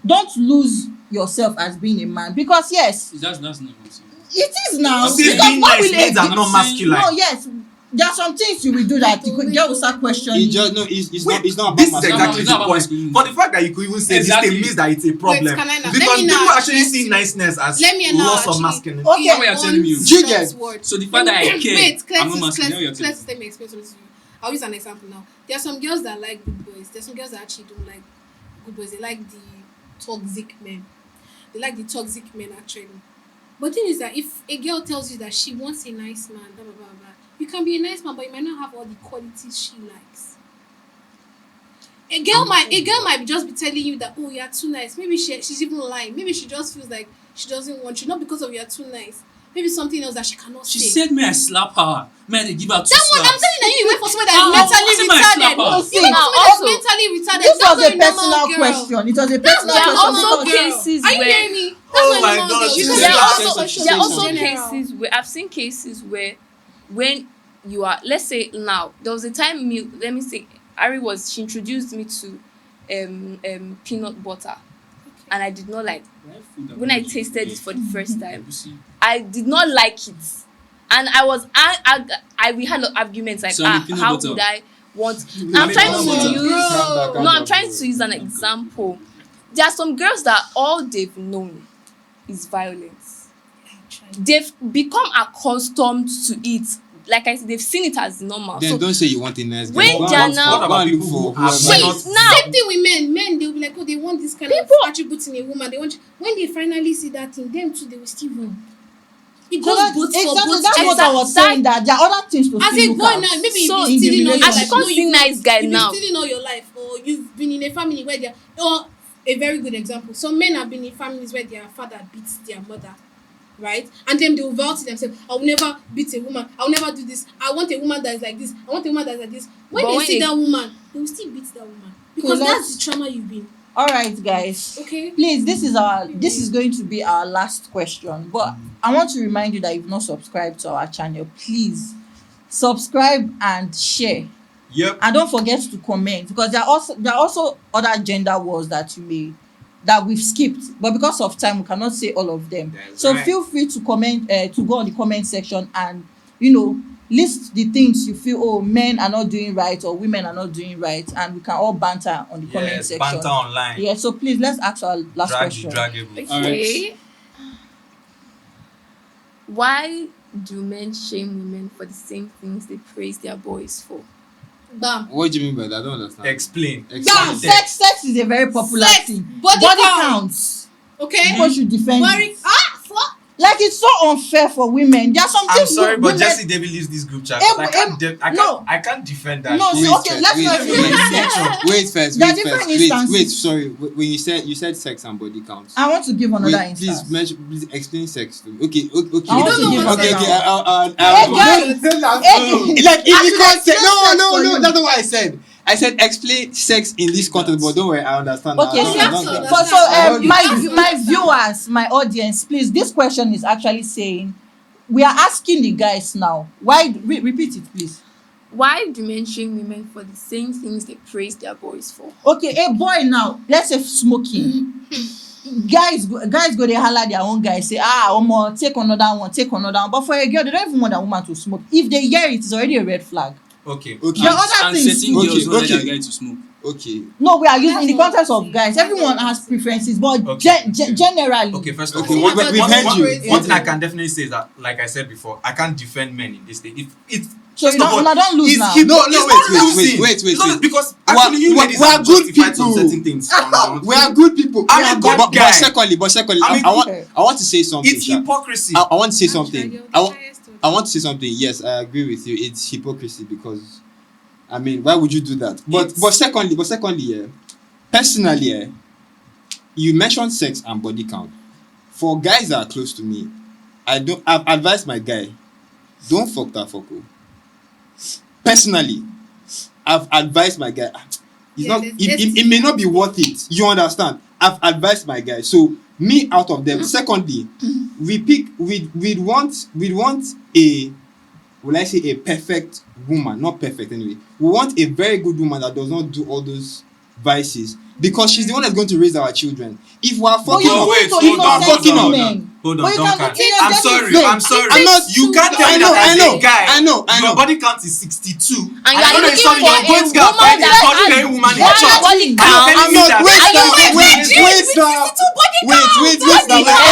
[SPEAKER 3] Don't lose yourself as being a man because yes,
[SPEAKER 5] That's not what I'm saying.
[SPEAKER 3] it is now.
[SPEAKER 1] You say
[SPEAKER 3] Because
[SPEAKER 1] being
[SPEAKER 3] what
[SPEAKER 1] nice
[SPEAKER 3] will
[SPEAKER 1] means
[SPEAKER 3] a-
[SPEAKER 1] I'm not masculine.
[SPEAKER 3] No, yes, there are some things you will do that the girl will start questioning.
[SPEAKER 4] It just no. It's
[SPEAKER 1] Wait,
[SPEAKER 4] not. It's not about
[SPEAKER 1] this is
[SPEAKER 4] masculinity.
[SPEAKER 1] exactly
[SPEAKER 5] It's
[SPEAKER 1] the
[SPEAKER 5] not about
[SPEAKER 1] point.
[SPEAKER 5] masculinity.
[SPEAKER 1] For the fact that you could even say
[SPEAKER 5] Exactly.
[SPEAKER 1] this thing means that it's a problem.
[SPEAKER 6] can I now-
[SPEAKER 1] Because
[SPEAKER 6] let me
[SPEAKER 1] people
[SPEAKER 6] now
[SPEAKER 1] actually
[SPEAKER 6] address
[SPEAKER 1] see
[SPEAKER 6] you.
[SPEAKER 1] niceness as
[SPEAKER 6] Let me now
[SPEAKER 1] loss of
[SPEAKER 6] actually-
[SPEAKER 1] masculinity.
[SPEAKER 3] Okay.
[SPEAKER 5] Now what you're telling me.
[SPEAKER 4] Do you get-
[SPEAKER 5] So the fact that I care,
[SPEAKER 6] Wait,
[SPEAKER 5] I'm not masculine. Now you're telling me.
[SPEAKER 6] let me explain something to you. I'll use an example now. There are some girls that like good boys. There's some girls that actually don't like good boys. They like the toxic men. They like the toxic men actually. But the thing is that if a girl tells you that she wants a nice man, blah blah blah blah, you can be a nice man, but you might not have all the qualities she likes. A girl might just be telling you that, oh, you're too nice. Maybe she's even lying. Maybe she just feels like she doesn't want you, not because of you're too nice. Maybe something else that she cannot
[SPEAKER 5] She
[SPEAKER 6] say.
[SPEAKER 5] said, "May I slap her? May I give her two
[SPEAKER 6] That one, I'm
[SPEAKER 5] slaps?"
[SPEAKER 6] telling you, you went for someone that
[SPEAKER 5] Oh,
[SPEAKER 6] is mentally
[SPEAKER 5] I said my
[SPEAKER 6] retarded.
[SPEAKER 5] slapper.
[SPEAKER 3] No,
[SPEAKER 6] You
[SPEAKER 3] see,
[SPEAKER 6] went for someone
[SPEAKER 2] also,
[SPEAKER 6] that's mentally retarded.
[SPEAKER 3] This
[SPEAKER 6] That's
[SPEAKER 3] was
[SPEAKER 6] not
[SPEAKER 3] a
[SPEAKER 6] normal
[SPEAKER 3] personal
[SPEAKER 6] girl.
[SPEAKER 3] question. It was a
[SPEAKER 6] That's
[SPEAKER 3] personal
[SPEAKER 6] not
[SPEAKER 2] There are
[SPEAKER 3] question
[SPEAKER 2] also
[SPEAKER 3] because
[SPEAKER 2] cases
[SPEAKER 6] Are you
[SPEAKER 2] where
[SPEAKER 6] hearing me? That's
[SPEAKER 1] Oh
[SPEAKER 6] not
[SPEAKER 1] my
[SPEAKER 6] normal
[SPEAKER 1] God,
[SPEAKER 6] girl.
[SPEAKER 1] she
[SPEAKER 6] Because
[SPEAKER 1] said
[SPEAKER 2] there
[SPEAKER 1] that.
[SPEAKER 2] are also
[SPEAKER 4] She
[SPEAKER 2] there are
[SPEAKER 4] said
[SPEAKER 2] also
[SPEAKER 4] that.
[SPEAKER 2] cases where I've seen cases where when you are, let's say now there was a time let me say she introduced me to peanut butter and I did not like when I tasted it for the first time. I did not like it, and I was we had arguments like
[SPEAKER 5] So the peanut
[SPEAKER 2] how
[SPEAKER 5] butter.
[SPEAKER 2] would I want?
[SPEAKER 5] I
[SPEAKER 2] I'm
[SPEAKER 5] mean,
[SPEAKER 2] trying
[SPEAKER 5] peanut
[SPEAKER 2] to
[SPEAKER 5] butter.
[SPEAKER 2] use no, I'm trying to use an example. There are some girls that all they've known is violence. They've become accustomed to it. Like I said, they've seen it as normal.
[SPEAKER 4] Then
[SPEAKER 2] So
[SPEAKER 4] don't say you want a nice guy.
[SPEAKER 2] when
[SPEAKER 4] Go
[SPEAKER 2] they are
[SPEAKER 4] and
[SPEAKER 2] now-
[SPEAKER 4] look
[SPEAKER 1] What
[SPEAKER 4] for-
[SPEAKER 1] about
[SPEAKER 4] go and
[SPEAKER 1] people
[SPEAKER 4] look
[SPEAKER 1] who
[SPEAKER 4] for
[SPEAKER 1] have
[SPEAKER 4] whoever-
[SPEAKER 2] Wait, now
[SPEAKER 6] same thing with men they'll be like, oh, they want this kind
[SPEAKER 2] People-
[SPEAKER 6] of attributes in a woman. They want when they finally see that thing, them too, they will still run. It
[SPEAKER 3] So
[SPEAKER 6] goes
[SPEAKER 3] that,
[SPEAKER 6] both for
[SPEAKER 3] exactly,
[SPEAKER 6] both
[SPEAKER 3] that's what I was
[SPEAKER 2] That-
[SPEAKER 3] saying, that there are other things to
[SPEAKER 6] As
[SPEAKER 3] still
[SPEAKER 6] a
[SPEAKER 3] look
[SPEAKER 6] boy
[SPEAKER 3] at.
[SPEAKER 6] now, maybe
[SPEAKER 2] So,
[SPEAKER 6] you've been stealing all your
[SPEAKER 3] I
[SPEAKER 6] life.
[SPEAKER 3] should
[SPEAKER 2] can't see nice guy
[SPEAKER 6] you've
[SPEAKER 2] now.
[SPEAKER 6] been stealing all your life, or you've been in a family where they're, or a very good example. Some men have been in families where their father beats their mother, right? And then they will vow to themselves, I will never beat a woman. I will never do this. I want a woman that is like this. I want a woman that is like this. When
[SPEAKER 2] But
[SPEAKER 6] they
[SPEAKER 2] when
[SPEAKER 6] see
[SPEAKER 2] they-
[SPEAKER 6] that woman, they will still beat that woman because
[SPEAKER 3] let's-
[SPEAKER 6] that's the trauma you've been.
[SPEAKER 3] All right, guys.
[SPEAKER 6] Okay.
[SPEAKER 3] Please, this is going to be our last question. But I want to remind you that if you've not subscribed to our channel, please subscribe and share.
[SPEAKER 1] Yep.
[SPEAKER 3] And don't forget to comment, because there are also other gender wars that we've skipped, but because of time we cannot say all of them.
[SPEAKER 1] That's
[SPEAKER 3] So
[SPEAKER 1] right.
[SPEAKER 3] feel free to comment, to go on the comment section and list the things you feel, oh, men are not doing right or women are not doing right, and we can all banter on the comment
[SPEAKER 1] Yes,
[SPEAKER 3] section.
[SPEAKER 1] banter online.
[SPEAKER 3] Yeah, so please let's ask our last question.
[SPEAKER 1] Draggable.
[SPEAKER 2] Okay. Why do men shame women for the same things they praise their boys for?
[SPEAKER 6] Bam.
[SPEAKER 4] What do you mean by that? I don't understand.
[SPEAKER 1] Explain.
[SPEAKER 3] Yeah,
[SPEAKER 4] Explain.
[SPEAKER 3] sex is a very popular
[SPEAKER 6] Sex,
[SPEAKER 3] thing.
[SPEAKER 6] body count.
[SPEAKER 3] counts.
[SPEAKER 6] Okay.
[SPEAKER 3] People should defend
[SPEAKER 6] Worry.
[SPEAKER 3] it.
[SPEAKER 6] Fuck.
[SPEAKER 3] Like, it's so unfair for women. There are some
[SPEAKER 1] I'm
[SPEAKER 3] things
[SPEAKER 1] sorry, but
[SPEAKER 3] women,
[SPEAKER 1] Jesse David leaves this group chat.
[SPEAKER 3] Eh,
[SPEAKER 1] I can't,
[SPEAKER 3] no.
[SPEAKER 1] I can't defend that.
[SPEAKER 3] No,
[SPEAKER 1] shit.
[SPEAKER 3] so, okay, let's not even
[SPEAKER 4] wait,
[SPEAKER 3] use sex.
[SPEAKER 4] wait first.
[SPEAKER 3] There are
[SPEAKER 4] Wait
[SPEAKER 3] different
[SPEAKER 4] first. Wait,
[SPEAKER 3] instances.
[SPEAKER 4] sorry. When you said sex and body counts.
[SPEAKER 3] I want to give another
[SPEAKER 4] Wait,
[SPEAKER 3] instance.
[SPEAKER 4] please explain sex to me. Okay.
[SPEAKER 3] I want
[SPEAKER 6] to give
[SPEAKER 4] Okay.
[SPEAKER 6] another
[SPEAKER 3] Hey, guys,
[SPEAKER 4] Like in the context.
[SPEAKER 3] explain sex
[SPEAKER 4] No.
[SPEAKER 3] for you.
[SPEAKER 4] That's not what I said. I said explain sex in this context, but don't worry, I understand.
[SPEAKER 3] Okay,
[SPEAKER 4] now.
[SPEAKER 3] so,
[SPEAKER 4] I don't
[SPEAKER 6] so-
[SPEAKER 4] care.
[SPEAKER 3] so
[SPEAKER 4] I don't care.
[SPEAKER 3] my viewers, my audience, please, this question is actually saying, we are asking the guys now. Why? Repeat it, please.
[SPEAKER 2] Why do men shame women for the same things they praise their boys for?
[SPEAKER 3] Okay, a boy now, let's say smoking. guys go dey holla their own guys, say omo, take another one. But for a girl, they don't even want that woman to smoke. If they hear it, it's already a red flag.
[SPEAKER 1] Okay.
[SPEAKER 4] Okay.
[SPEAKER 3] There are other
[SPEAKER 5] And
[SPEAKER 3] things
[SPEAKER 5] certain
[SPEAKER 3] too.
[SPEAKER 5] girls don't let their
[SPEAKER 4] Okay.
[SPEAKER 5] guy to smoke.
[SPEAKER 4] Okay.
[SPEAKER 3] No, we are using in the
[SPEAKER 6] That's
[SPEAKER 3] context
[SPEAKER 6] not
[SPEAKER 3] of guys. Everyone has preferences, but
[SPEAKER 1] Okay.
[SPEAKER 3] generally.
[SPEAKER 1] Okay, first of
[SPEAKER 4] Okay,
[SPEAKER 1] all,
[SPEAKER 4] we've heard you.
[SPEAKER 1] one thing I can definitely say is that, like I said before, I can't defend men in this thing. If
[SPEAKER 3] So you don't lose
[SPEAKER 1] it's
[SPEAKER 3] now.
[SPEAKER 1] hip-
[SPEAKER 4] No,
[SPEAKER 1] it's not
[SPEAKER 4] wait,
[SPEAKER 1] losing.
[SPEAKER 4] wait,
[SPEAKER 1] It's not- because
[SPEAKER 4] We are-
[SPEAKER 1] actually you
[SPEAKER 4] we are-
[SPEAKER 1] ladies
[SPEAKER 4] we are
[SPEAKER 1] have
[SPEAKER 4] good
[SPEAKER 1] justified some
[SPEAKER 4] people.
[SPEAKER 1] certain things.
[SPEAKER 4] We are good people.
[SPEAKER 1] I'm
[SPEAKER 4] We
[SPEAKER 1] a
[SPEAKER 4] are
[SPEAKER 1] good
[SPEAKER 4] but
[SPEAKER 1] guy.
[SPEAKER 4] secondly,
[SPEAKER 1] I'm a
[SPEAKER 4] I want to say something.
[SPEAKER 1] It's
[SPEAKER 4] Sha.
[SPEAKER 1] hypocrisy.
[SPEAKER 4] I want to say
[SPEAKER 6] Actually,
[SPEAKER 4] something.
[SPEAKER 6] you're
[SPEAKER 4] I
[SPEAKER 6] the
[SPEAKER 4] want
[SPEAKER 6] highest one.
[SPEAKER 4] I want to say something. Yes, I agree with you. It's hypocrisy because, I mean, why would you do that? But secondly, yeah, personally, yeah, you mentioned sex and body count. For guys that are close to me, I've advised my guy, don't fuck that fucko. Personally, I've advised my guy. It's
[SPEAKER 6] Yeah,
[SPEAKER 4] not.
[SPEAKER 6] let's-
[SPEAKER 4] It may not be worth it. You understand? I've advised my guy. So me out of them. Secondly, we'd want a, will I say, a perfect woman? Not perfect anyway. We want a very good woman that does not do all those vices, because she's the one that's going to raise our children. If we are
[SPEAKER 3] But you
[SPEAKER 4] fucking up,
[SPEAKER 1] wait,
[SPEAKER 3] go to
[SPEAKER 1] hold on,
[SPEAKER 3] innocent
[SPEAKER 4] hold on,
[SPEAKER 3] women.
[SPEAKER 1] Hold
[SPEAKER 3] But
[SPEAKER 1] on,
[SPEAKER 3] you
[SPEAKER 1] don't
[SPEAKER 3] can
[SPEAKER 1] count.
[SPEAKER 3] continue
[SPEAKER 1] I'm
[SPEAKER 3] dating
[SPEAKER 1] sorry.
[SPEAKER 3] them.
[SPEAKER 1] I'm sorry.
[SPEAKER 4] I'm not-
[SPEAKER 1] You can't tell me
[SPEAKER 4] I know,
[SPEAKER 1] that as
[SPEAKER 4] I know,
[SPEAKER 1] a guy.
[SPEAKER 4] I know.
[SPEAKER 1] Your body count is 62.
[SPEAKER 2] And you are
[SPEAKER 1] I know
[SPEAKER 2] looking
[SPEAKER 1] sorry,
[SPEAKER 2] for
[SPEAKER 1] you're
[SPEAKER 2] a
[SPEAKER 1] going to get
[SPEAKER 2] woman
[SPEAKER 1] find a
[SPEAKER 2] that
[SPEAKER 1] God
[SPEAKER 2] has
[SPEAKER 1] fearing woman in
[SPEAKER 2] one
[SPEAKER 1] church.
[SPEAKER 2] body
[SPEAKER 1] Are you
[SPEAKER 2] count.
[SPEAKER 1] telling
[SPEAKER 4] I'm
[SPEAKER 1] me
[SPEAKER 4] not.
[SPEAKER 1] that?
[SPEAKER 4] Wait
[SPEAKER 1] Are you
[SPEAKER 4] now.
[SPEAKER 1] telling me
[SPEAKER 4] Wait
[SPEAKER 1] that?
[SPEAKER 4] now. Wait
[SPEAKER 2] What
[SPEAKER 4] now.
[SPEAKER 2] the hell?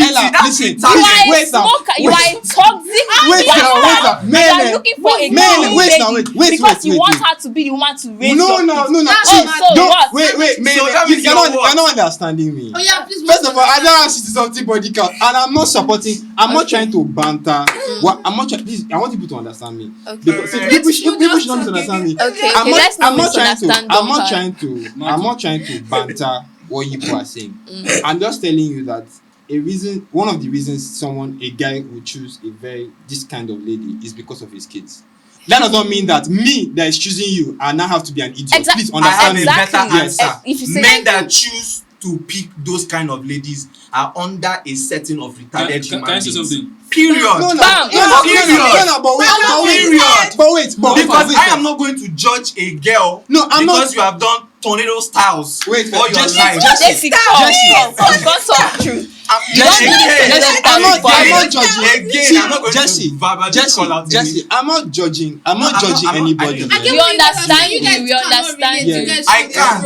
[SPEAKER 4] Ella,
[SPEAKER 1] That's
[SPEAKER 4] listen.
[SPEAKER 1] retarded.
[SPEAKER 2] You are a
[SPEAKER 4] Wait now.
[SPEAKER 2] smoker. You are a toxic.
[SPEAKER 4] Wait now. Wait now.
[SPEAKER 2] You are looking for a
[SPEAKER 4] Man,
[SPEAKER 2] clean
[SPEAKER 4] wait
[SPEAKER 2] lady
[SPEAKER 4] now, wait,
[SPEAKER 2] because you
[SPEAKER 4] wait.
[SPEAKER 2] want her to be the woman to raise
[SPEAKER 4] No,
[SPEAKER 2] your
[SPEAKER 4] no,
[SPEAKER 2] kids.
[SPEAKER 4] no, no.
[SPEAKER 6] That's
[SPEAKER 4] See,
[SPEAKER 6] not
[SPEAKER 2] so
[SPEAKER 4] don't
[SPEAKER 2] what?
[SPEAKER 4] wait, man.
[SPEAKER 1] So that means
[SPEAKER 4] You're
[SPEAKER 1] you're what?
[SPEAKER 4] not understanding me.
[SPEAKER 6] Oh yeah, please.
[SPEAKER 4] First of all, I don't have 60 something body count, and I'm not supporting. I'm not trying to banter. What I'm not trying. Please, I want people to understand me.
[SPEAKER 2] Okay.
[SPEAKER 4] Because see,
[SPEAKER 1] Alright.
[SPEAKER 4] people should not misunderstand me.
[SPEAKER 2] Okay,
[SPEAKER 4] I'm
[SPEAKER 2] let's not
[SPEAKER 4] I'm not trying to.
[SPEAKER 2] misunderstand
[SPEAKER 4] I'm not
[SPEAKER 2] Duncan.
[SPEAKER 4] trying to banter what you people are saying. I'm just telling you that one of the reasons a guy would choose this kind of lady is because of his kids. That does not mean that me that is choosing you and now have to be an idiot. Please
[SPEAKER 1] I have
[SPEAKER 4] understand
[SPEAKER 1] a
[SPEAKER 4] me.
[SPEAKER 2] Exactly.
[SPEAKER 1] better answer.
[SPEAKER 2] If you say-
[SPEAKER 1] Men that choose to pick those kind of ladies are under a setting of retarded
[SPEAKER 5] Can
[SPEAKER 1] human
[SPEAKER 5] I say
[SPEAKER 1] beings.
[SPEAKER 5] something?
[SPEAKER 1] Period.
[SPEAKER 4] No,
[SPEAKER 2] Bam.
[SPEAKER 1] Period.
[SPEAKER 4] but wait,
[SPEAKER 1] Because I am not going to judge a girl
[SPEAKER 4] No, I'm not-
[SPEAKER 1] because you have done tornado styles
[SPEAKER 4] Wait,
[SPEAKER 1] all your
[SPEAKER 4] Jesse,
[SPEAKER 1] life.
[SPEAKER 4] Jesse,
[SPEAKER 2] Because of truth.
[SPEAKER 1] Jesse,
[SPEAKER 2] Jesse,
[SPEAKER 4] I'm not
[SPEAKER 1] again,
[SPEAKER 4] judging.
[SPEAKER 1] Again, I'm not going
[SPEAKER 4] Jesse,
[SPEAKER 1] to verbally call out
[SPEAKER 4] Jesse, I'm not judging. I'm not judging
[SPEAKER 1] I'm not-
[SPEAKER 4] anybody.
[SPEAKER 1] I
[SPEAKER 4] man.
[SPEAKER 2] We understand you. We understand
[SPEAKER 4] Yeah.
[SPEAKER 2] you.
[SPEAKER 1] I can't.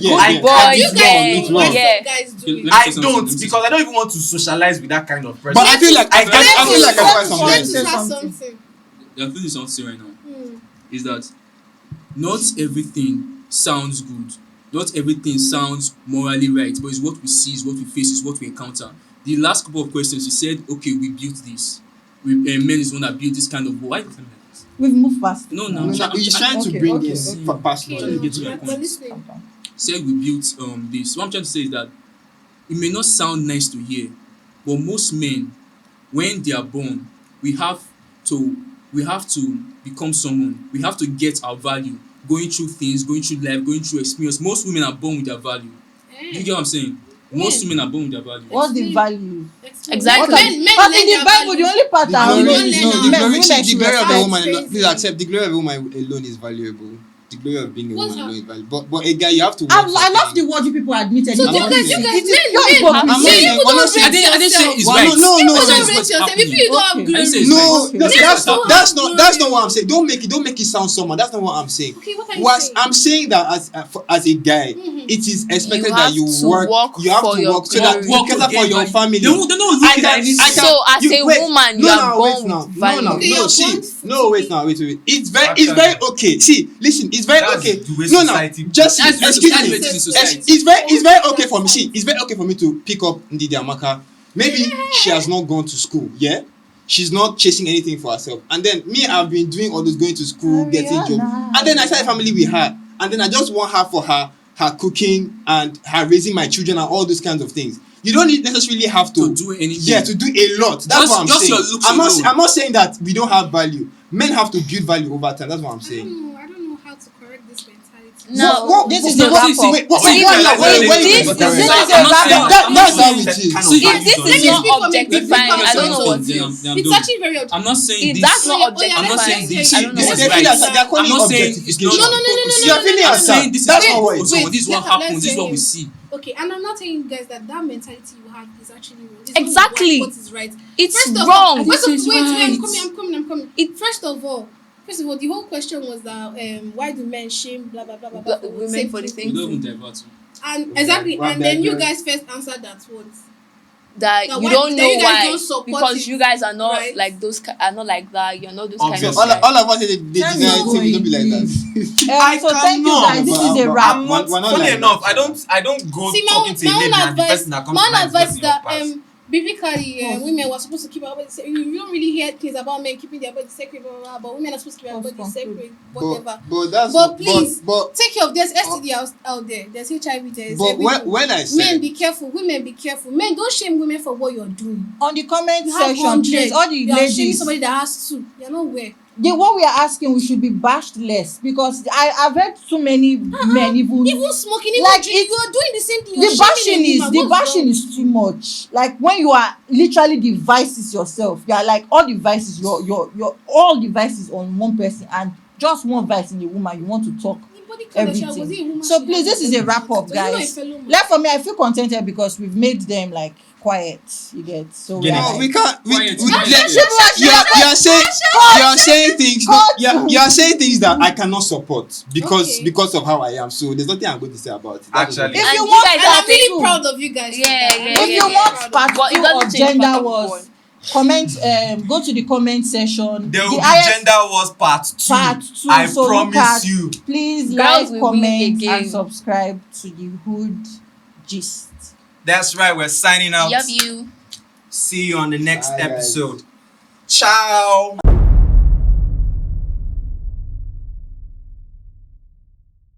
[SPEAKER 4] Yeah.
[SPEAKER 1] I
[SPEAKER 2] Good boy.
[SPEAKER 1] can't.
[SPEAKER 6] You
[SPEAKER 1] It's
[SPEAKER 6] guys
[SPEAKER 1] wrong,
[SPEAKER 6] do
[SPEAKER 1] it's
[SPEAKER 6] what
[SPEAKER 1] wrong.
[SPEAKER 2] Yeah.
[SPEAKER 6] some guys do.
[SPEAKER 5] Let me
[SPEAKER 1] I
[SPEAKER 5] say something,
[SPEAKER 1] don't
[SPEAKER 5] let me say
[SPEAKER 1] because I don't even want to socialize with that kind of person.
[SPEAKER 4] But I feel like I feel like I find
[SPEAKER 3] Let's
[SPEAKER 4] something.
[SPEAKER 3] say something.
[SPEAKER 5] The thing is something right now is that not everything sounds good. Not everything sounds morally right, but it's what we see, it's what we face, it's what we encounter. The last couple of questions you said, okay, we built this. Men is the one that built this kind of. Why?
[SPEAKER 3] We've moved past.
[SPEAKER 5] No,
[SPEAKER 4] No, he's trying to
[SPEAKER 3] Okay,
[SPEAKER 4] bring
[SPEAKER 3] okay,
[SPEAKER 4] in
[SPEAKER 3] okay.
[SPEAKER 4] past
[SPEAKER 5] Trying to
[SPEAKER 4] knowledge.
[SPEAKER 5] get to my
[SPEAKER 6] We're
[SPEAKER 5] point.
[SPEAKER 6] listening.
[SPEAKER 5] Said we built this. What I'm trying to say is that it may not sound nice to hear, but most men, when they are born, we have to become someone. We have to get our value. Going through things, going through life, going through experience. Most women are born with their value. Do you get what I'm saying? Most women are born with their value.
[SPEAKER 3] What's the value?
[SPEAKER 2] Exactly.
[SPEAKER 6] Men
[SPEAKER 3] But
[SPEAKER 6] learn
[SPEAKER 3] in the
[SPEAKER 6] their
[SPEAKER 3] Bible, the
[SPEAKER 6] value.
[SPEAKER 3] only part
[SPEAKER 4] The
[SPEAKER 3] I
[SPEAKER 4] glory,
[SPEAKER 3] know
[SPEAKER 6] women
[SPEAKER 3] is
[SPEAKER 6] learn
[SPEAKER 3] men.
[SPEAKER 6] how-
[SPEAKER 3] Women
[SPEAKER 4] the
[SPEAKER 3] should
[SPEAKER 4] glory of a
[SPEAKER 3] respect.
[SPEAKER 4] woman alone.
[SPEAKER 6] crazy.
[SPEAKER 4] Please accept the glory of a woman alone is valuable. the glory of being a
[SPEAKER 6] What's
[SPEAKER 4] woman
[SPEAKER 6] up?
[SPEAKER 4] alone is valid. But a guy, you have to.
[SPEAKER 3] I
[SPEAKER 4] work
[SPEAKER 3] love
[SPEAKER 4] something.
[SPEAKER 3] the word you people admitted.
[SPEAKER 6] So
[SPEAKER 4] I'm
[SPEAKER 6] you
[SPEAKER 4] not
[SPEAKER 6] guys,
[SPEAKER 4] saying-
[SPEAKER 6] men,
[SPEAKER 3] It is
[SPEAKER 6] men,
[SPEAKER 3] your
[SPEAKER 6] men,
[SPEAKER 3] hypocrisy.
[SPEAKER 4] I'm not
[SPEAKER 6] men,
[SPEAKER 4] saying-
[SPEAKER 6] people
[SPEAKER 4] I'm not
[SPEAKER 6] don't
[SPEAKER 4] saying-
[SPEAKER 5] I didn't say
[SPEAKER 6] rate
[SPEAKER 5] it's
[SPEAKER 4] Well,
[SPEAKER 5] right.
[SPEAKER 6] yourself.
[SPEAKER 4] no,
[SPEAKER 6] People
[SPEAKER 5] I
[SPEAKER 6] don't
[SPEAKER 5] just
[SPEAKER 6] rate
[SPEAKER 5] what's
[SPEAKER 6] yourself.
[SPEAKER 5] happening.
[SPEAKER 6] If you don't have
[SPEAKER 3] Okay.
[SPEAKER 5] I didn't say
[SPEAKER 6] glory.
[SPEAKER 5] it's
[SPEAKER 4] No,
[SPEAKER 5] right.
[SPEAKER 4] no,
[SPEAKER 5] This is
[SPEAKER 4] that's
[SPEAKER 5] what's
[SPEAKER 4] not
[SPEAKER 5] happening.
[SPEAKER 4] that's not what I'm saying. Don't make it sound somehow. That's not what I'm saying.
[SPEAKER 6] Okay, what are you
[SPEAKER 4] What
[SPEAKER 6] saying?
[SPEAKER 4] I'm saying that as a guy,
[SPEAKER 6] Mhm.
[SPEAKER 4] it is expected
[SPEAKER 2] You
[SPEAKER 4] that
[SPEAKER 2] have
[SPEAKER 4] you
[SPEAKER 2] to
[SPEAKER 4] work.
[SPEAKER 2] work
[SPEAKER 4] You have
[SPEAKER 2] for
[SPEAKER 4] to
[SPEAKER 2] your
[SPEAKER 4] work so that
[SPEAKER 2] glory.
[SPEAKER 4] you cater for your family.
[SPEAKER 5] They're not looking at anything.
[SPEAKER 2] So as a woman, you are born with value.
[SPEAKER 6] Okay,
[SPEAKER 4] No,
[SPEAKER 6] you're
[SPEAKER 4] see,
[SPEAKER 6] born
[SPEAKER 4] no, wait now, wait. It's very okay. See, listen, it's very
[SPEAKER 1] That's
[SPEAKER 4] okay.
[SPEAKER 1] the way
[SPEAKER 4] No,
[SPEAKER 1] society
[SPEAKER 4] just
[SPEAKER 5] That's the
[SPEAKER 4] excuse
[SPEAKER 5] society
[SPEAKER 4] me.
[SPEAKER 5] rating in society.
[SPEAKER 4] It's very okay for me. See, it's very okay for me to pick up Ndidi Amaka. Maybe she has not gone to school, yeah. She's not chasing anything for herself. And then me, I've been doing all this, going to school, getting job. And then I started a family with her. And then I just want her for her cooking and her raising my children and all those kinds of things. You don't necessarily have to
[SPEAKER 5] do anything.
[SPEAKER 4] Yeah, to do a lot. That's what I'm
[SPEAKER 5] Just
[SPEAKER 4] saying.
[SPEAKER 5] your looks
[SPEAKER 4] I'm
[SPEAKER 5] alone.
[SPEAKER 4] not saying that we don't have value. Men have to build value over time. That's what I'm
[SPEAKER 6] I
[SPEAKER 4] saying.
[SPEAKER 6] don't know how to correct this mentality.
[SPEAKER 2] No,
[SPEAKER 3] this is
[SPEAKER 4] no,
[SPEAKER 3] a
[SPEAKER 4] what-
[SPEAKER 3] wrap up.
[SPEAKER 4] wait, what-
[SPEAKER 2] See,
[SPEAKER 4] wait,
[SPEAKER 2] if
[SPEAKER 4] wait, wait,
[SPEAKER 2] this
[SPEAKER 4] wait,
[SPEAKER 2] is
[SPEAKER 4] wait,
[SPEAKER 2] not-
[SPEAKER 4] wait.
[SPEAKER 5] I'm not saying-
[SPEAKER 4] That's how it
[SPEAKER 1] Set
[SPEAKER 4] is.
[SPEAKER 1] kind of
[SPEAKER 5] See,
[SPEAKER 1] values
[SPEAKER 2] this
[SPEAKER 1] on
[SPEAKER 2] is
[SPEAKER 1] you.
[SPEAKER 2] not
[SPEAKER 6] Let me speak
[SPEAKER 2] objectifying,
[SPEAKER 6] for me.
[SPEAKER 2] I don't know what
[SPEAKER 6] It's
[SPEAKER 2] it
[SPEAKER 6] It's actually very objective.
[SPEAKER 5] I'm not saying
[SPEAKER 2] If
[SPEAKER 5] this.
[SPEAKER 2] that's not
[SPEAKER 6] Oh, yeah,
[SPEAKER 5] I'm not saying
[SPEAKER 2] objectifying,
[SPEAKER 5] this.
[SPEAKER 2] I don't know
[SPEAKER 5] This
[SPEAKER 2] what
[SPEAKER 5] is
[SPEAKER 2] it
[SPEAKER 4] They
[SPEAKER 2] is.
[SPEAKER 4] feel
[SPEAKER 5] right.
[SPEAKER 4] that they're calling
[SPEAKER 5] I'm
[SPEAKER 4] it
[SPEAKER 5] not saying it's
[SPEAKER 4] objectification.
[SPEAKER 5] not.
[SPEAKER 6] No, no, no, no, no,
[SPEAKER 4] You're
[SPEAKER 6] no,
[SPEAKER 4] feeling
[SPEAKER 6] no, no,
[SPEAKER 5] I'm
[SPEAKER 4] as
[SPEAKER 5] saying this is
[SPEAKER 4] that's
[SPEAKER 6] Wait,
[SPEAKER 4] not what it
[SPEAKER 5] also
[SPEAKER 4] is.
[SPEAKER 5] this is what
[SPEAKER 6] let's
[SPEAKER 5] happens. This is
[SPEAKER 6] hear
[SPEAKER 5] what we
[SPEAKER 6] him.
[SPEAKER 5] see.
[SPEAKER 6] Okay, and I'm not telling you guys that mentality you have is actually wrong. It's
[SPEAKER 2] Exactly.
[SPEAKER 6] not what is right.
[SPEAKER 2] It's
[SPEAKER 6] First of
[SPEAKER 2] wrong.
[SPEAKER 6] all, first of,
[SPEAKER 5] This is
[SPEAKER 6] wait,
[SPEAKER 5] right.
[SPEAKER 6] I'm coming. First of all, the whole question was that why do men shame blah blah blah blah blah
[SPEAKER 2] Women for the
[SPEAKER 6] thing.
[SPEAKER 2] same
[SPEAKER 5] We don't even
[SPEAKER 2] thing.
[SPEAKER 5] divert.
[SPEAKER 6] And exactly,
[SPEAKER 4] Well,
[SPEAKER 6] and then you
[SPEAKER 4] digress.
[SPEAKER 6] guys first answered that what?
[SPEAKER 2] That
[SPEAKER 6] Now,
[SPEAKER 2] you
[SPEAKER 6] why-
[SPEAKER 2] don't
[SPEAKER 6] then
[SPEAKER 2] know
[SPEAKER 6] you guys
[SPEAKER 2] why
[SPEAKER 6] don't support
[SPEAKER 2] because
[SPEAKER 6] it,
[SPEAKER 2] you guys are not
[SPEAKER 6] right?
[SPEAKER 2] like those are not like that. You're not those
[SPEAKER 4] So
[SPEAKER 2] kind of
[SPEAKER 4] all
[SPEAKER 2] guys.
[SPEAKER 4] of us they
[SPEAKER 3] Time
[SPEAKER 4] desire
[SPEAKER 3] is
[SPEAKER 4] to don't be like
[SPEAKER 3] going,
[SPEAKER 4] that.
[SPEAKER 3] So thank you
[SPEAKER 1] cannot.
[SPEAKER 3] guys. This is a
[SPEAKER 4] But-
[SPEAKER 3] wrap.
[SPEAKER 1] I'm not,
[SPEAKER 4] We're not
[SPEAKER 1] funny
[SPEAKER 4] like
[SPEAKER 1] enough,
[SPEAKER 4] that.
[SPEAKER 1] I don't go
[SPEAKER 6] See,
[SPEAKER 1] talking to a lady and the person that comes
[SPEAKER 6] my
[SPEAKER 1] to mind
[SPEAKER 6] own
[SPEAKER 1] is not
[SPEAKER 6] advice
[SPEAKER 1] in
[SPEAKER 6] is
[SPEAKER 1] your
[SPEAKER 6] that
[SPEAKER 1] past.
[SPEAKER 6] biblically
[SPEAKER 3] Pause.
[SPEAKER 6] women were supposed to keep our body sacred. You don't really hear things about men keeping their body sacred, blah, blah, blah, but women are supposed to keep their
[SPEAKER 3] Pause,
[SPEAKER 6] body
[SPEAKER 3] conclude.
[SPEAKER 6] sacred, whatever.
[SPEAKER 4] But that's
[SPEAKER 6] But
[SPEAKER 4] not-
[SPEAKER 6] please,
[SPEAKER 4] but
[SPEAKER 6] Take care of there's STD out there. There's HIV. There's
[SPEAKER 4] but
[SPEAKER 6] everything.
[SPEAKER 4] when I
[SPEAKER 6] Men
[SPEAKER 4] said
[SPEAKER 6] be careful. Women be careful. Men don't shame women for what you're doing.
[SPEAKER 3] On the comment
[SPEAKER 6] You have
[SPEAKER 3] section,
[SPEAKER 6] 100.
[SPEAKER 3] please, all the
[SPEAKER 6] You are shaming
[SPEAKER 3] ladies,
[SPEAKER 6] somebody that has 2. You're not where.
[SPEAKER 3] what we are asking, we should be bashed less because I've heard so many men
[SPEAKER 6] Even smoking, even
[SPEAKER 3] Like,
[SPEAKER 6] drinking,
[SPEAKER 3] it's-
[SPEAKER 6] you are doing the same thing.
[SPEAKER 3] the
[SPEAKER 6] You're
[SPEAKER 3] bashing
[SPEAKER 6] shaming a woman. What's wrong?
[SPEAKER 3] is too much. Like when you are literally the vices yourself, you are like all the vices, your all the vices on one person and just one vice in a woman. You want to talk
[SPEAKER 6] Anybody call that she was a
[SPEAKER 3] everything.
[SPEAKER 6] woman,
[SPEAKER 3] So
[SPEAKER 6] she
[SPEAKER 3] please,
[SPEAKER 6] has
[SPEAKER 3] this is a
[SPEAKER 6] body.
[SPEAKER 3] wrap up,
[SPEAKER 6] So you're not a
[SPEAKER 3] guys.
[SPEAKER 6] fellow man.
[SPEAKER 3] Left for me, I feel contented because we've made them like quiet. You get so we
[SPEAKER 1] Yeah,
[SPEAKER 3] are
[SPEAKER 4] no,
[SPEAKER 3] like,
[SPEAKER 4] we can't.
[SPEAKER 5] Quiet.
[SPEAKER 4] You're saying things. No, you're saying things that I cannot support
[SPEAKER 6] Okay.
[SPEAKER 4] because of how I am. So there's nothing I'm going to say about it. That is
[SPEAKER 1] Actually.
[SPEAKER 4] what-
[SPEAKER 3] if you
[SPEAKER 2] And
[SPEAKER 3] want
[SPEAKER 2] guys
[SPEAKER 6] And
[SPEAKER 2] are
[SPEAKER 6] I'm really
[SPEAKER 3] two,
[SPEAKER 6] proud of you guys.
[SPEAKER 2] Yeah,
[SPEAKER 6] for that.
[SPEAKER 2] yeah,
[SPEAKER 6] I'm
[SPEAKER 3] if
[SPEAKER 6] really
[SPEAKER 3] you
[SPEAKER 2] yeah.
[SPEAKER 3] want
[SPEAKER 6] proud of
[SPEAKER 3] part
[SPEAKER 6] you.
[SPEAKER 2] But it
[SPEAKER 3] two
[SPEAKER 2] doesn't
[SPEAKER 3] of
[SPEAKER 2] change
[SPEAKER 3] gender
[SPEAKER 2] part of
[SPEAKER 3] wars,
[SPEAKER 2] one.
[SPEAKER 3] comment go to the comment section.
[SPEAKER 1] There will
[SPEAKER 3] The
[SPEAKER 1] be
[SPEAKER 3] highest
[SPEAKER 1] gender wars part 2.
[SPEAKER 3] part 2.
[SPEAKER 1] I
[SPEAKER 3] so look
[SPEAKER 1] promise
[SPEAKER 3] at,
[SPEAKER 1] you.
[SPEAKER 3] please
[SPEAKER 2] Girls
[SPEAKER 3] like,
[SPEAKER 2] will win
[SPEAKER 3] comment
[SPEAKER 2] again.
[SPEAKER 3] and subscribe to the Hood Gist.
[SPEAKER 1] That's right, we're signing out.
[SPEAKER 2] Love you.
[SPEAKER 1] See you on the next
[SPEAKER 4] Bye, guys.
[SPEAKER 1] episode. Ciao.